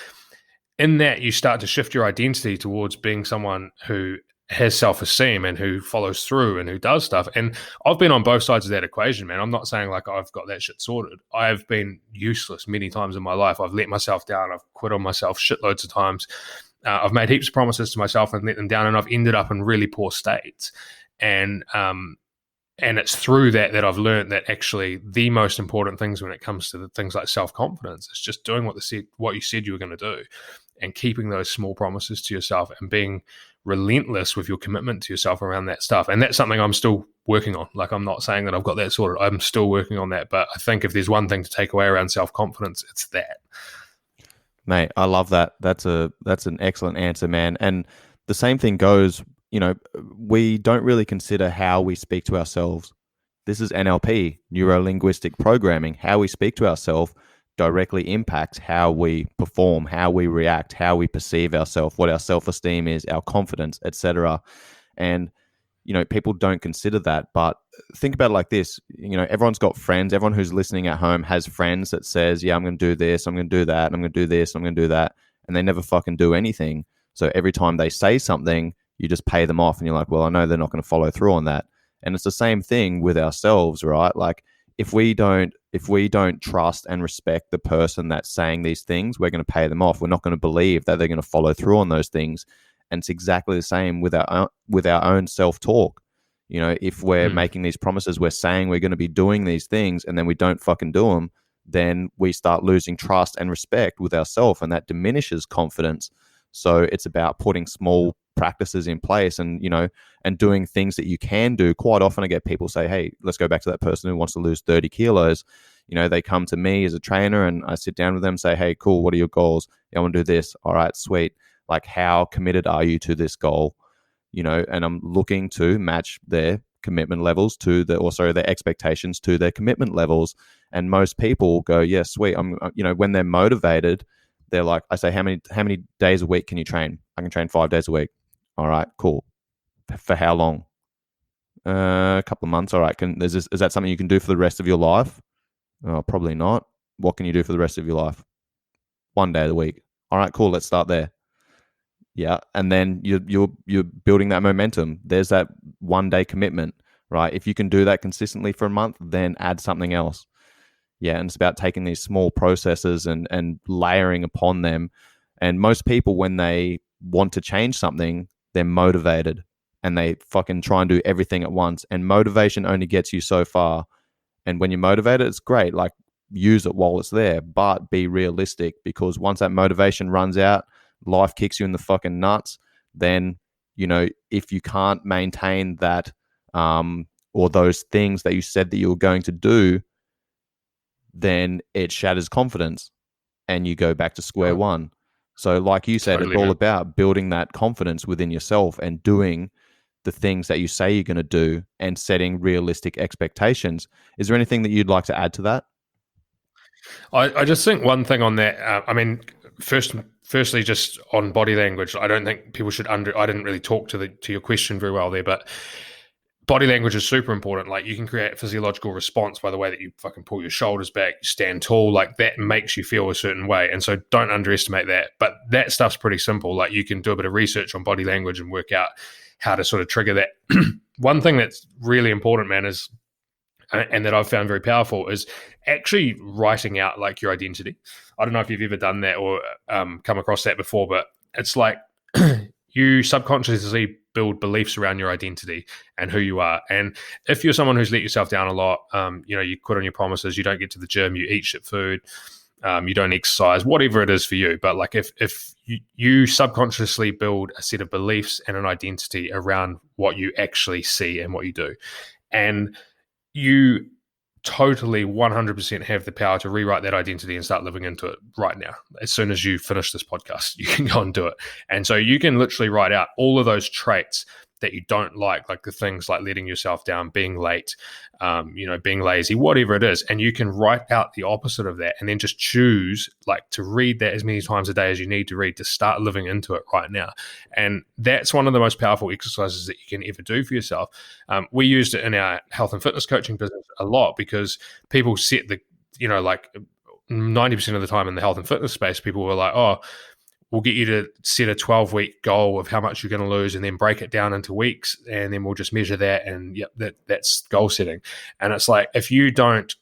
in that, you start to shift your identity towards being someone who has self-esteem and who follows through and who does stuff. And I've been on both sides of that equation, man. I'm not saying like I've got that shit sorted. I've been useless many times in my life. I've let myself down. I've quit on myself shitloads of times. I've made heaps of promises to myself and let them down, and I've ended up in really poor states. And it's through that I've learned that actually the most important things when it comes to the things like self-confidence is just doing what you said you were going to do, and keeping those small promises to yourself and being relentless with your commitment to yourself around that stuff. And that's something I'm still working on. Like, I'm not saying that I've got that sorted. I'm still working on that. But I think if there's one thing to take away around self-confidence, it's that. Mate, I love that. That's an excellent answer, man. And the same thing goes, we don't really consider how we speak to ourselves. This is NLP, neuro-linguistic programming. How we speak to ourselves directly impacts how we perform, how we react, how we perceive ourselves, what our self-esteem is, our confidence, etc. And people don't consider that, but think about it like this. Everyone's got friends. Everyone who's listening at home has friends that says, yeah, I'm going to do this, I'm going to do that, I'm going to do this, I'm going to do that, and they never fucking do anything. So every time they say something, you just pay them off, and you're like, well, I know they're not going to follow through on that. And it's the same thing with ourselves, right? Like, if we don't trust and respect the person that's saying these things, we're going to pay them off. We're not going to believe that they're going to follow through on those things. And it's exactly the same with our own self-talk. If we're making these promises, we're saying we're going to be doing these things, and then we don't fucking do them, then we start losing trust and respect with ourselves, and that diminishes confidence. So it's about putting small practices in place and doing things that you can do. Quite often I get people say, hey, let's go back to that person who wants to lose 30 kilos. They come to me as a trainer, and I sit down with them and say, hey, cool, what are your goals? Yeah, I want to do this. All right, sweet. Like, how committed are you to this goal? And I'm looking to match their commitment levels to their expectations to their commitment levels. And most people go, yeah, sweet. When they're motivated, they're like, I say, how many days a week can you train? I can train 5 days a week. All right, cool. For how long? A couple of months. All right. Is that something you can do for the rest of your life? Oh, probably not. What can you do for the rest of your life? 1 day of the week. All right, cool. Let's start there. Yeah, and then you're building that momentum. There's that 1 day commitment, right? If you can do that consistently for a month, then add something else. Yeah, and it's about taking these small processes and layering upon them. And most people, when they want to change something, they're motivated and they fucking try and do everything at once. And motivation only gets you so far. And when you're motivated, it's great. Like, use it while it's there, but be realistic, because once that motivation runs out, life kicks you in the fucking nuts. Then, if you can't maintain that or those things that you said that you were going to do, then it shatters confidence and you go back to square one. So like you said, it's all about building that confidence within yourself and doing the things that you say you're going to do and setting realistic expectations. Is there anything that you'd like to add to that? I just think one thing on that, firstly, just on body language, I don't think people should I didn't really talk to your question very well there, but body language is super important. Like, you can create a physiological response by the way that you fucking pull your shoulders back, you stand tall, like that makes you feel a certain way. And so don't underestimate that. But that stuff's pretty simple. Like, you can do a bit of research on body language and work out how to sort of trigger that. One thing that's really important, man, is, and that I've found very powerful, is actually writing out like your identity. I don't know if you've ever done that or come across that before, but it's like you subconsciously build beliefs around your identity and who you are. And if you're someone who's let yourself down a lot, you quit on your promises, you don't get to the gym, you eat shit food, you don't exercise, whatever it is for you. But like, if you subconsciously build a set of beliefs and an identity around what you actually see and what you do, and you totally 100% have the power to rewrite that identity and start living into it right now. As soon as you finish this podcast, you can go and do it. And so you can literally write out all of those traits that you don't like the things like letting yourself down, being late, being lazy, whatever it is. And you can write out the opposite of that and then just choose like to read that as many times a day as you need to read to start living into it right now. And that's one of the most powerful exercises that you can ever do for yourself. We used it in our health and fitness coaching business a lot because people set 90% of the time in the health and fitness space, people were like, oh, we'll get you to set a 12-week goal of how much you're going to lose and then break it down into weeks, and then we'll just measure that, and that's goal setting. And it's like, if you don't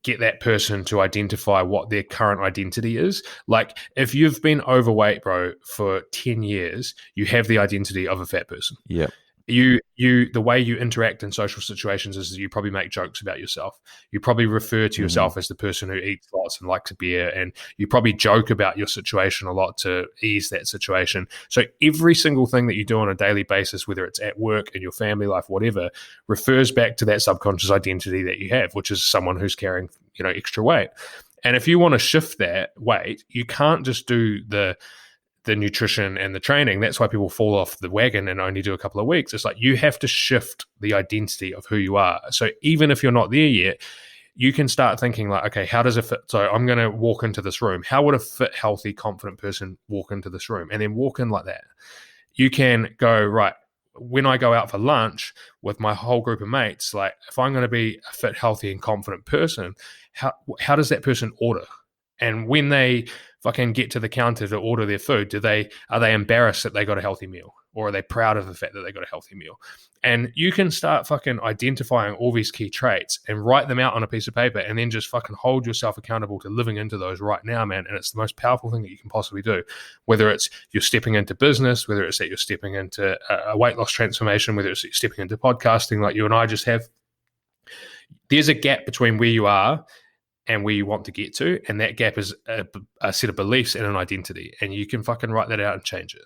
get that person to identify what their current identity is, like if you've been overweight, bro, for 10 years, you have the identity of a fat person. Yeah. The way you interact in social situations is that you probably make jokes about yourself. You probably refer to yourself as the person who eats lots and likes a beer, and you probably joke about your situation a lot to ease that situation. So every single thing that you do on a daily basis, whether it's at work, in your family life, whatever, refers back to that subconscious identity that you have, which is someone who's carrying, extra weight. And if you want to shift that weight, you can't just do the nutrition and the training. That's why people fall off the wagon and only do a couple of weeks. It's like, you have to shift the identity of who you are. So even if you're not there yet, you can start thinking like, okay, how does it fit? So I'm going to walk into this room. How would a fit, healthy, confident person walk into this room? And then walk in like that. You can go, right, when I go out for lunch with my whole group of mates, like if I'm going to be a fit, healthy, and confident person, how does that person order? And when they fucking get to the counter to order their food, are they embarrassed that they got a healthy meal? Or are they proud of the fact that they got a healthy meal? And you can start fucking identifying all these key traits and write them out on a piece of paper, and then just fucking hold yourself accountable to living into those right now, man. And it's the most powerful thing that you can possibly do. Whether it's you're stepping into business, whether it's that you're stepping into a weight loss transformation, whether it's that you're stepping into podcasting like you and I just have, there's a gap between where you are and where you want to get to, and that gap is a set of beliefs and an identity, and you can fucking write that out and change it.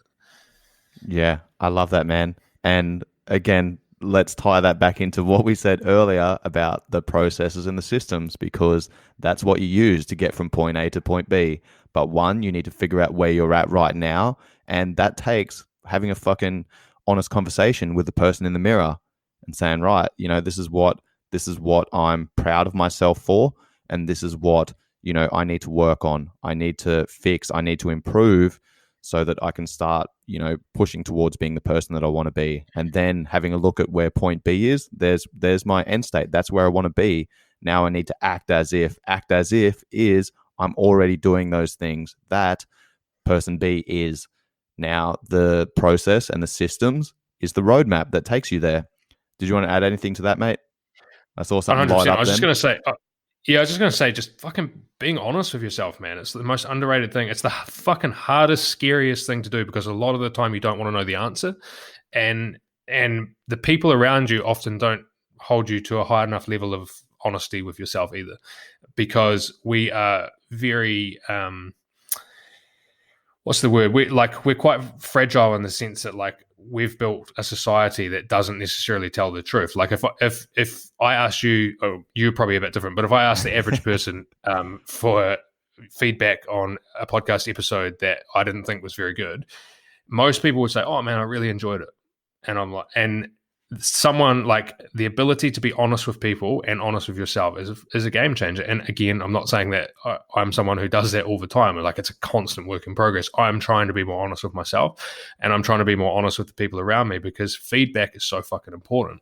Yeah, I love that, man. And again, let's tie that back into what we said earlier about the processes and the systems, because that's what you use to get from point A to point B. But one, you need to figure out where you're at right now, and that takes having a fucking honest conversation with the person in the mirror and saying, right, this is what I'm proud of myself for. And this is what, I need to work on. I need to fix. I need to improve so that I can start, pushing towards being the person that I want to be. And then having a look at where point B is, there's my end state. That's where I want to be. Now I need to act as if is I'm already doing those things that person B is. Now the process and the systems is the roadmap that takes you there. Did you want to add anything to that, mate? I saw something light up. I was just going to say, yeah, I was just going to say, just fucking being honest with yourself, man. It's the most underrated thing. It's the fucking hardest, scariest thing to do, because a lot of the time you don't want to know the answer. And the people around you often don't hold you to a high enough level of honesty with yourself either, because we are very, what's the word? We're quite fragile in the sense that like we've built a society that doesn't necessarily tell the truth. Like if I ask you, you're probably a bit different, but if I ask the average person for feedback on a podcast episode that I didn't think was very good, most people would say, "Oh man, I really enjoyed it," and I'm like, and someone like the ability to be honest with people and honest with yourself is a game changer. And again, I'm not saying that I'm someone who does that all the time. Like, it's a constant work in progress. I'm trying to be more honest with myself, and I'm trying to be more honest with the people around me, because feedback is so fucking important.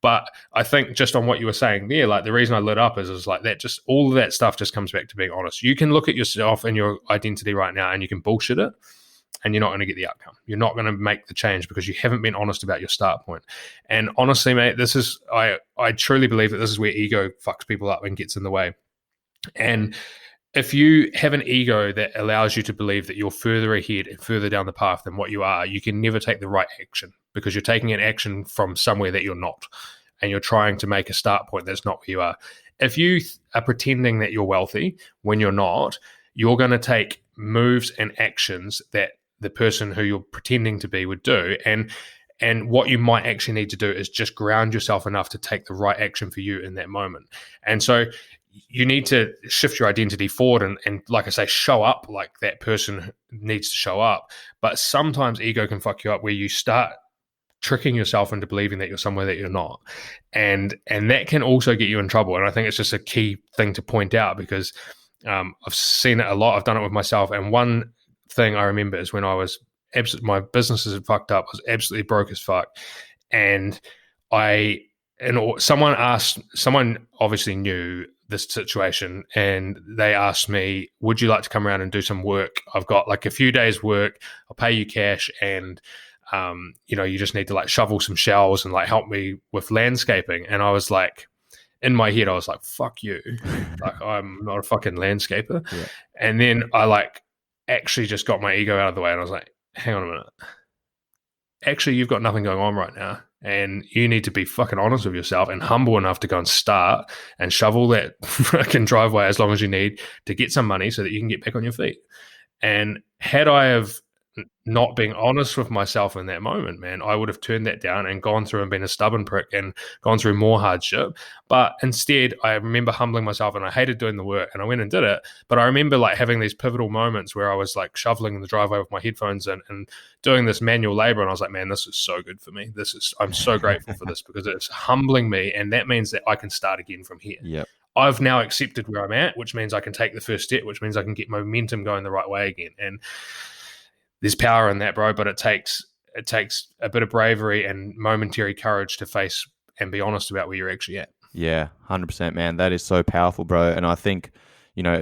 But I think just on what you were saying there, like, the reason I lit up is like that, just all of that stuff just comes back to being honest. You can look at yourself and your identity right now and you can bullshit it, and you're not going to get the outcome. You're not going to make the change because you haven't been honest about your start point. And honestly, mate, this is, I truly believe that this is where ego fucks people up and gets in the way. And if you have an ego that allows you to believe that you're further ahead and further down the path than what you are, you can never take the right action, because you're taking an action from somewhere that you're not, and you're trying to make a start point that's not where you are. If you are pretending that you're wealthy when you're not, you're going to take moves and actions that the person who you're pretending to be would do. And what you might actually need to do is just ground yourself enough to take the right action for you in that moment. And so you need to shift your identity forward and like I say, show up like that person needs to show up. But sometimes ego can fuck you up, where you start tricking yourself into believing that you're somewhere that you're not. And that can also get you in trouble. And I think it's just a key thing to point out, because I've seen it a lot. I've done it with myself. And one thing I remember is when I was my businesses had fucked up. I was absolutely broke as fuck. And someone obviously knew this situation, and they asked me, would you like to come around and do some work? I've got like a few days work. I'll pay you cash, and you just need to like shovel some shells and like help me with landscaping. And I was like, in my head, I was like, fuck you. Like, I'm not a fucking landscaper. Yeah. And then I like actually just got my ego out of the way, and I was like, hang on a minute. Actually, you've got nothing going on right now, and you need to be fucking honest with yourself and humble enough to go and start and shovel that fucking driveway as long as you need to get some money so that you can get back on your feet. And had I have not being honest with myself in that moment, man, I would have turned that down and gone through and been a stubborn prick and gone through more hardship. But instead, I remember humbling myself, and I hated doing the work, and I went and did it. But I remember like having these pivotal moments where I was like shoveling in the driveway with my headphones and doing this manual labor. And I was like, man, this is so good for me. I'm so grateful for this, because it's humbling me. And that means that I can start again from here. Yep. I've now accepted where I'm at, which means I can take the first step, which means I can get momentum going the right way again. And there's power in that, bro, but it takes a bit of bravery and momentary courage to face and be honest about where you're actually at. Yeah, 100%, man. That is so powerful, bro. And I think,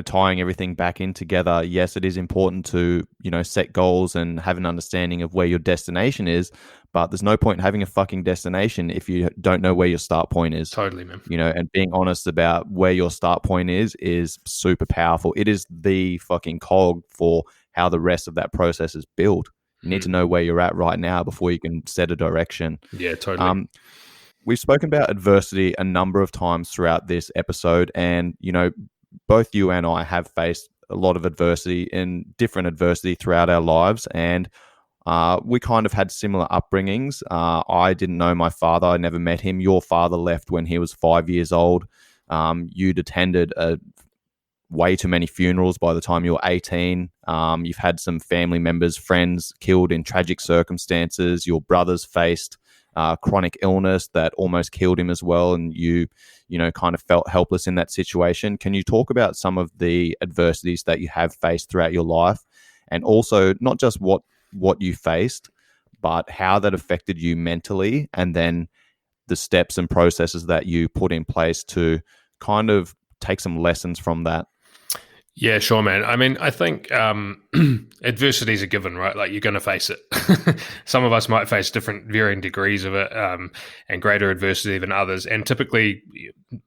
tying everything back in together, yes, it is important to, set goals and have an understanding of where your destination is, but there's no point in having a fucking destination if you don't know where your start point is. Totally, man. And being honest about where your start point is super powerful. It is the fucking cog for how the rest of that process is built. You need to know where you're at right now before you can set a direction. Yeah, totally. We've spoken about adversity a number of times throughout this episode, and both you and I have faced a lot of adversity throughout our lives, and we kind of had similar upbringings. I didn't know my father. I never met him. Your father left when he was 5 years old. You'd attended way too many funerals by the time you were 18. You've had some family members, friends killed in tragic circumstances. Your brother's faced chronic illness that almost killed him as well, and you kind of felt helpless in that situation. Can you talk about some of the adversities that you have faced throughout your life, and also not just what you faced, but how that affected you mentally, and then the steps and processes that you put in place to kind of take some lessons from that? Yeah, sure, man. I mean, I think adversity is a given, right? Like, you're going to face it. Some of us might face different varying degrees of it, and greater adversity than others. And typically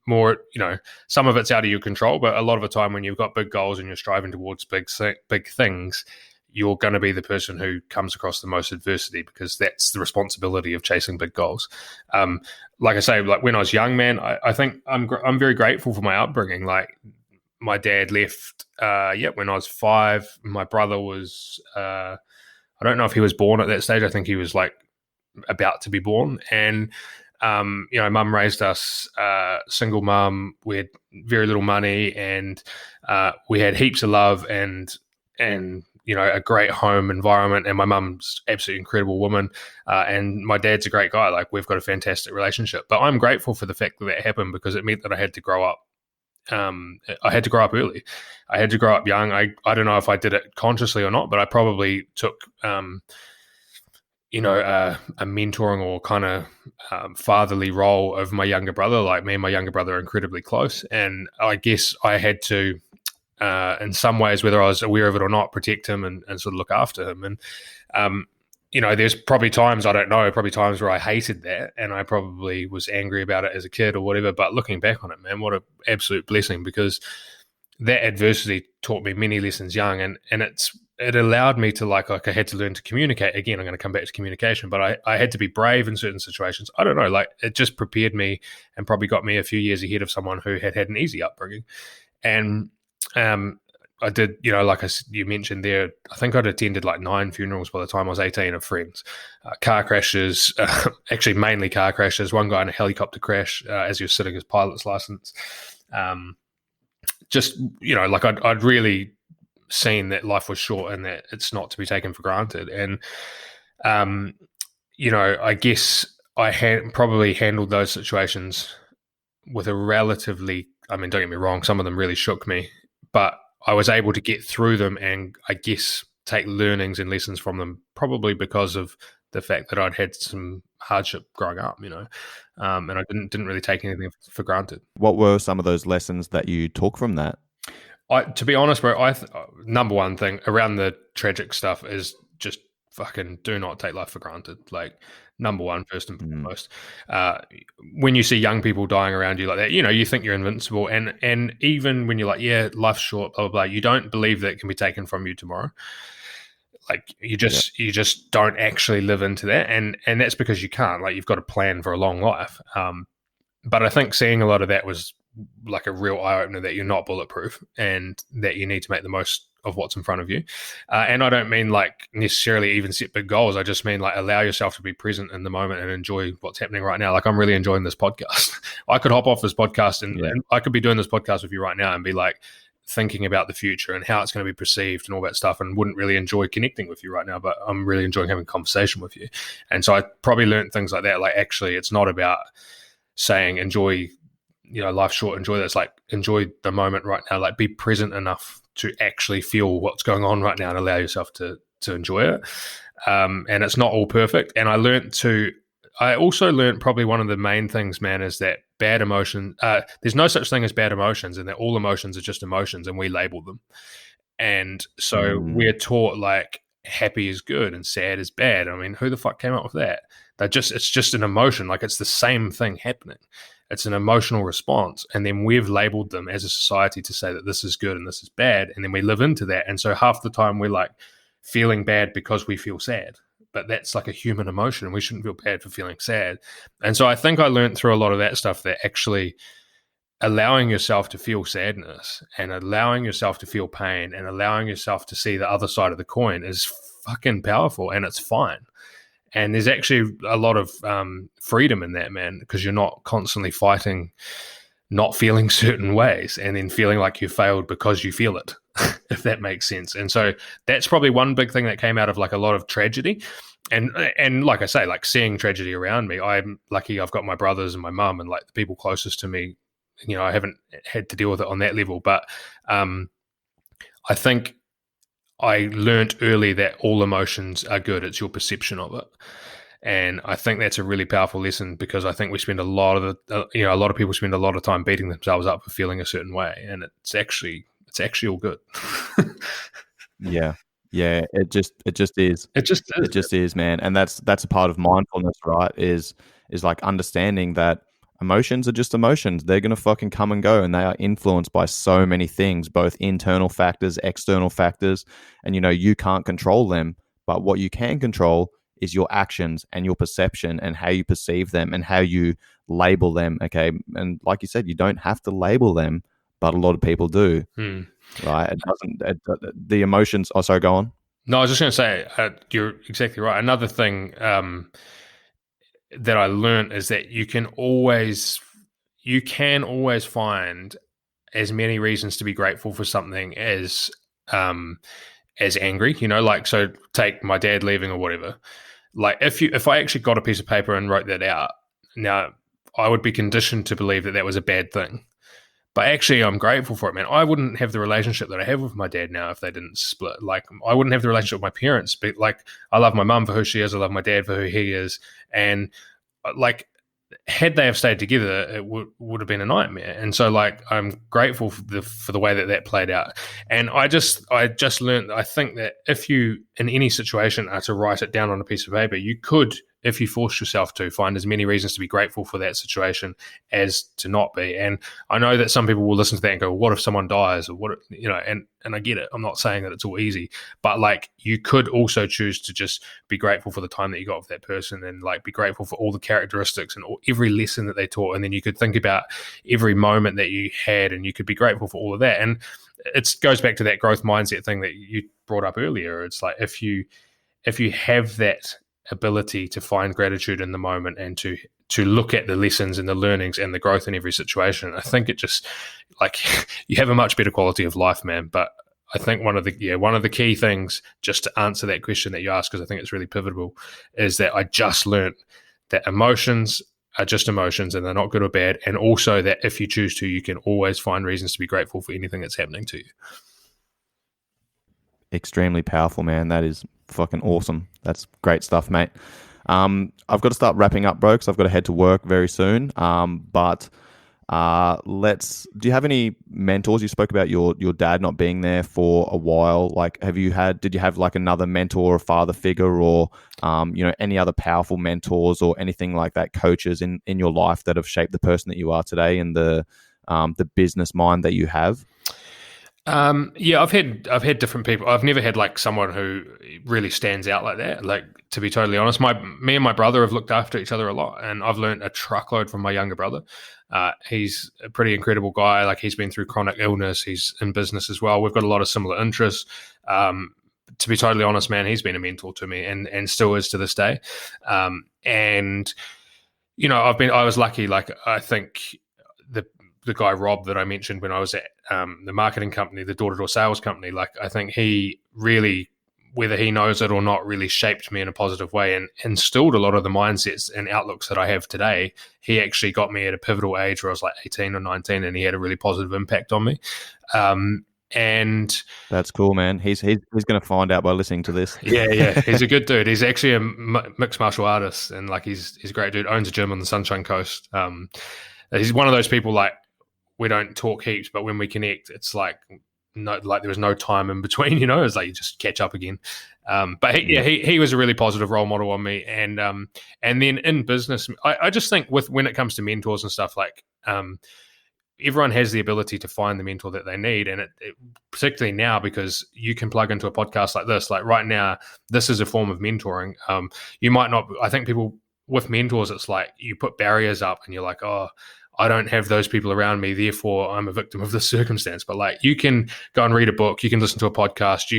more, some of it's out of your control, but a lot of the time when you've got big goals and you're striving towards big things, you're going to be the person who comes across the most adversity, because that's the responsibility of chasing big goals. Like I say, like when I was young, man, I think I'm very grateful for my upbringing. Like, my dad left when I was 5. My brother was I don't know if he was born at that stage. I think he was like about to be born. And mum raised us, single mum. We had very little money, and we had heaps of love and a great home environment, and my mum's absolutely incredible woman, and my dad's a great guy. Like, we've got a fantastic relationship. But I'm grateful for the fact that happened, because it meant that I had to grow up. I had to grow up early. I had to grow up young. I don't know if I did it consciously or not, but I probably took a mentoring or kind of fatherly role of my younger brother. Like, me and my younger brother are incredibly close, and I guess I had to, in some ways, whether I was aware of it or not, protect him and sort of look after him. And there's probably times, I don't know, probably times where I hated that, and I probably was angry about it as a kid or whatever. But looking back on it, man, what an absolute blessing, because that adversity taught me many lessons young, and it allowed me to, like I had to learn to communicate. Again, I'm going to come back to communication, but I had to be brave in certain situations. I don't know, like, it just prepared me and probably got me a few years ahead of someone who had an easy upbringing. And I did, like you mentioned there, I think I'd attended like 9 funerals by the time I was 18 of friends. Car crashes, actually mainly car crashes. One guy in a helicopter crash as he was sitting his pilot's license. Just, like I'd really seen that life was short and that it's not to be taken for granted. And, I guess I had probably handled those situations with a relatively, I mean, don't get me wrong, some of them really shook me, but I was able to get through them and, I guess, take learnings and lessons from them, probably because of the fact that I'd had some hardship growing up, and I didn't really take anything for granted. What were some of those lessons that you took from that? To be honest, bro, number one thing around the tragic stuff is just fucking do not take life for granted. Like, number one, first and foremost. When you see young people dying around you like that, you think you're invincible, and even when you're like, yeah, life's short, blah blah blah, you don't believe that it can be taken from you tomorrow. Like, you just don't actually live into that, and that's because you can't. Like, you've got to plan for a long life. But I think seeing a lot of that was like a real eye-opener, that you're not bulletproof and that you need to make the most of what's in front of you. And I don't mean like necessarily even set big goals. I just mean like allow yourself to be present in the moment and enjoy what's happening right now. Like, I'm really enjoying this podcast. I could hop off this podcast and I could be doing this podcast with you right now and be like thinking about the future and how it's going to be perceived and all that stuff, and wouldn't really enjoy connecting with you right now, but I'm really enjoying having a conversation with you. And so I probably learned things like that. Like, actually, it's not about saying enjoy, life's short, enjoy this. Like, enjoy the moment right now. Like, be present enough to actually feel what's going on right now and allow yourself to enjoy it. And it's not all perfect. And I also learned probably one of the main things, man, is that bad emotion, there's no such thing as bad emotions, and that all emotions are just emotions and we label them. And so we're taught like happy is good and sad is bad. I mean, who the fuck came up with that? It's just an emotion. Like, it's the same thing happening. It's an emotional response. And then we've labeled them as a society to say that this is good and this is bad. And then we live into that. And so half the time we're like feeling bad because we feel sad. But that's like a human emotion, and we shouldn't feel bad for feeling sad. And so I think I learned through a lot of that stuff that actually allowing yourself to feel sadness and allowing yourself to feel pain and allowing yourself to see the other side of the coin is fucking powerful, and it's fine. And there's actually a lot of freedom in that, man, because you're not constantly fighting not feeling certain ways and then feeling like you failed because you feel it, if that makes sense. And so that's probably one big thing that came out of like a lot of tragedy. And like I say, like seeing tragedy around me, I'm lucky I've got my brothers and my mum and like the people closest to me. I haven't had to deal with it on that level. But I think I learned early that all emotions are good. It's your perception of it. And I think that's a really powerful lesson, because I think we spend a lot of people spend a lot of time beating themselves up for feeling a certain way, and it's actually all good. Yeah, it just is. It just is, man. And that's a part of mindfulness, right? Is like understanding that emotions are just emotions. They're gonna fucking come and go, and they are influenced by so many things, both internal factors, external factors, and you can't control them. But what you can control is your actions and your perception and how you perceive them and how you label them. Okay. And like you said, you don't have to label them, but a lot of people do. Right. The emotions. Oh, sorry, go on. No, I was just going to say, you're exactly right. Another thing that I learned is that you can always find as many reasons to be grateful for something as as angry, like, so take my dad leaving or whatever. Like if I actually got a piece of paper and wrote that out, now I would be conditioned to believe that that was a bad thing. But actually, I'm grateful for it, man. I wouldn't have the relationship that I have with my dad now if they didn't split. Like, I wouldn't have the relationship with my parents. But, like, I love my mum for who she is. I love my dad for who he is. And, like, had they have stayed together, it would have been a nightmare. And so, like, I'm grateful for the way that played out. And I just learned, I think that if you, in any situation, are to write it down on a piece of paper, you could, if you force yourself to, find as many reasons to be grateful for that situation as to not be. And I know that some people will listen to that and go, well, what if someone dies? Or what, and I get it. I'm not saying that it's all easy, but, like, you could also choose to just be grateful for the time that you got with that person, and, like, be grateful for all the characteristics and every lesson that they taught. And then you could think about every moment that you had, and you could be grateful for all of that. And it goes back to that growth mindset thing that you brought up earlier. It's like, if you have that ability to find gratitude in the moment and to look at the lessons and the learnings and the growth in every situation, I think it just, like, you have a much better quality of life, man. But I think one of the key things, just to answer that question that you asked, because I think it's really pivotal, is that I just learned that emotions are just emotions and they're not good or bad. And also that if you choose to, you can always find reasons to be grateful for anything that's happening to you. Extremely powerful, man. That is fucking awesome. That's great stuff, mate. I've got to start wrapping up, bro, because I've got to head to work very soon. But do you have any mentors? You spoke about your dad not being there for a while. Like, did you have like another mentor or father figure, or any other powerful mentors or anything like that, coaches in your life that have shaped the person that you are today and the business mind that you have? Yeah, I've had different people. I've never had, like, someone who really stands out like that. Like, to be totally honest, me and my brother have looked after each other a lot, and I've learned a truckload from my younger brother. He's a pretty incredible guy. Like, he's been through chronic illness. He's in business as well. We've got a lot of similar interests. To be totally honest, man, he's been a mentor to me and still is to this day. And I was lucky. Like, I think the guy Rob that I mentioned when I was at the marketing company, the door-to-door sales company, like, I think he really, whether he knows it or not, really shaped me in a positive way and instilled a lot of the mindsets and outlooks that I have today. He actually got me at a pivotal age where I was like 18 or 19, and he had a really positive impact on me. And that's cool, man. He's going to find out by listening to this. Yeah. He's a good dude. He's actually a mixed martial artist, and, like, he's a great dude. Owns a gym on the Sunshine Coast. He's one of those people, like, we don't talk heaps, but when we connect, it's like there was no time in between. It's like you just catch up again. But he was a really positive role model on me, and then in business, I just think when it comes to mentors and stuff, like, everyone has the ability to find the mentor that they need, and it particularly now, because you can plug into a podcast like this. Like, right now, this is a form of mentoring. You might not. I think people with mentors, it's like you put barriers up, and you're like, oh, I don't have those people around me, therefore I'm a victim of this circumstance. But, like, you can go and read a book, you can listen to a podcast.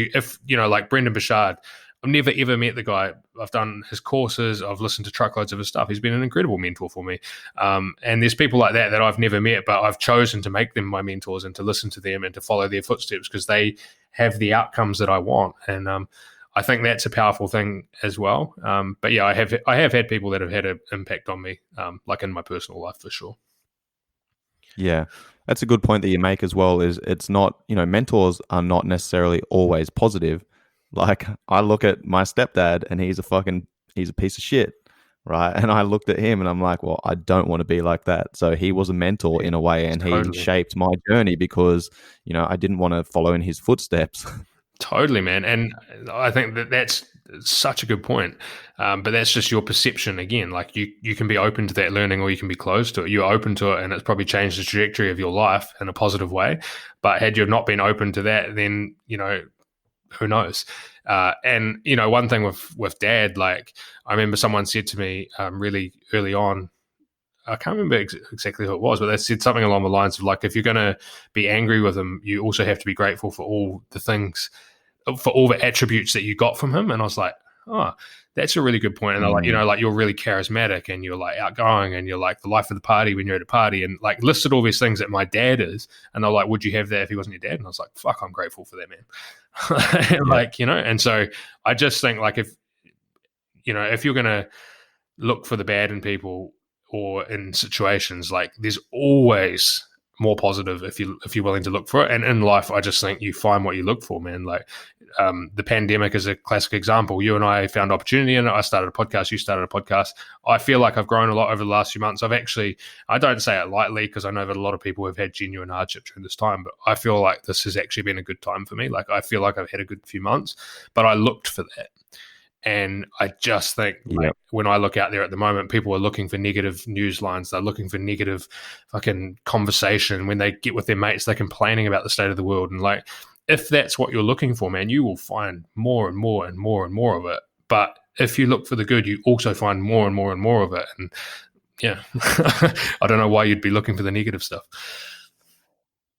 Like Brendan Bouchard, I've never ever met the guy. I've done his courses, I've listened to truckloads of his stuff. He's been an incredible mentor for me. And there's people like that I've never met, but I've chosen to make them my mentors and to listen to them and to follow their footsteps because they have the outcomes that I want. And I think that's a powerful thing as well. But yeah, I have had people that have had an impact on me, like in my personal life, for sure. Yeah, that's a good point that you make as well. Is it's not, mentors are not necessarily always positive. Like, I look at my stepdad and he's a piece of shit, right? And I looked at him and I'm like, well, I don't want to be like that. So he was a mentor in a way, and he shaped my journey because, I didn't want to follow in his footsteps. Totally, man. And I think that's such a good point. But that's just your perception again. Like, you can be open to that learning, or you can be closed to it. You're open to it, and it's probably changed the trajectory of your life in a positive way. But had you not been open to that, then, who knows? And, one thing with Dad, like, I remember someone said to me really early on, I can't remember exactly who it was, but they said something along the lines of, like, if you're going to be angry with him, you also have to be grateful for all the things, for all the attributes that you got from him. And I was like, oh, that's a really good point. And they're like, like you're really charismatic and you're like outgoing and you're like the life of the party when you're at a party, and like listed all these things that my dad is. And they're like, would you have that if he wasn't your dad? And I was like, fuck, I'm grateful for that, man. Like, and so I just think like if you're going to look for the bad in people or in situations, like there's always more positive if you're willing to look for it. And in life, I just think you find what you look for, man. Like the pandemic is a classic example. You and I found opportunity in it. I started a podcast. You started a podcast. I feel like I've grown a lot over the last few months. I don't say it lightly because I know that a lot of people have had genuine hardship during this time, but I feel like this has actually been a good time for me. Like I feel like I've had a good few months, but I looked for that. And I just think like, when I look out there at the moment, people are looking for negative news lines. They're looking for negative fucking conversation. When they get with their mates, they're complaining about the state of the world. And like, if that's what you're looking for, man, you will find more and more and more and more of it. But if you look for the good, you also find more and more and more of it. And yeah, I don't know why you'd be looking for the negative stuff.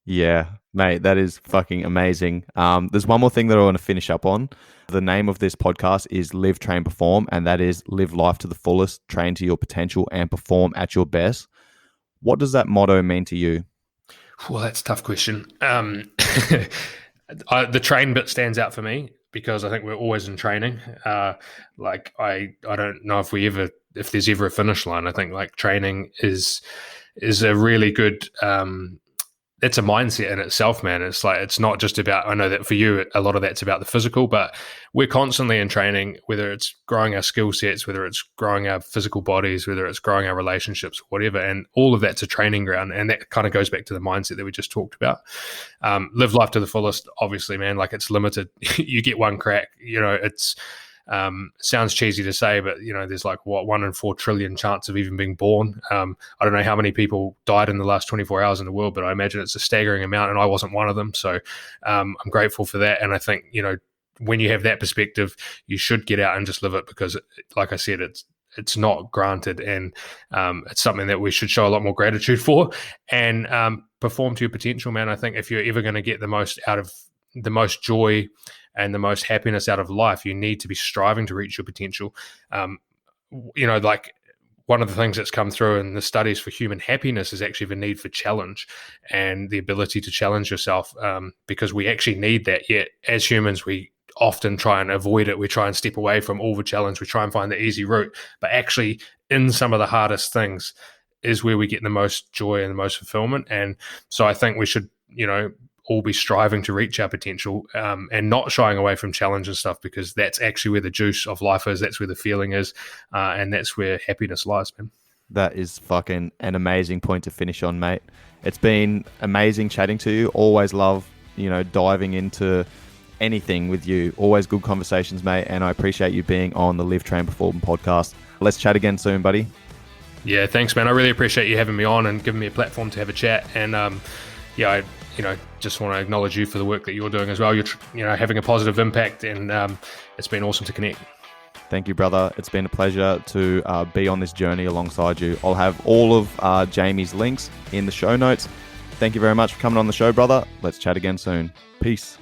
Yeah, mate, that is fucking amazing. There's one more thing that I want to finish up on. The name of this podcast is Live, Train, Perform, and that is live life to the fullest, train to your potential, and perform at your best. What does that motto mean to you? Well, that's a tough question. The train bit stands out for me because I think we're always in training. Like I don't know if there's ever a finish line. I think like training is a really good. It's a mindset in itself, man. It's like, it's not just about, I know that for you, a lot of that's about the physical, but we're constantly in training, whether it's growing our skill sets, whether it's growing our physical bodies, whether it's growing our relationships, whatever. And all of that's a training ground. And that kind of goes back to the mindset that we just talked about. Live life to the fullest, obviously, man, like it's limited. You get one crack, it's, sounds cheesy to say, but there's like 1 in 4 trillion chance of even being born. I don't know how many people died in the last 24 hours in the world, but I imagine it's a staggering amount, and I wasn't one of them. So I'm grateful for that. And I think when you have that perspective, you should get out and just live it, because like I said, it's not granted, and it's something that we should show a lot more gratitude for, and perform to your potential, man. I think if you're ever going to get the most out of the most joy and the most happiness out of life, you need to be striving to reach your potential. Like one of the things that's come through in the studies for human happiness is actually the need for challenge and the ability to challenge yourself, because we actually need that. Yet as humans, we often try and avoid it. We try and step away from all the challenge. We try and find the easy route, but actually in some of the hardest things is where we get the most joy and the most fulfillment. And so I think we should, all be striving to reach our potential, and not shying away from challenge and stuff, because that's actually where the juice of life is. That's where the feeling is. And that's where happiness lies, man. That is fucking an amazing point to finish on, mate. It's been amazing chatting to you. Always love, diving into anything with you. Always good conversations, mate. And I appreciate you being on the Live, Train, Perform podcast. Let's chat again soon, buddy. Yeah, thanks, man. I really appreciate you having me on and giving me a platform to have a chat. And I just want to acknowledge you for the work that you're doing as well. You're having a positive impact, and it's been awesome to connect. Thank you, brother. It's been a pleasure to be on this journey alongside you. I'll have all of Jamie's links in the show notes. Thank you very much for coming on the show, brother. Let's chat again soon. Peace.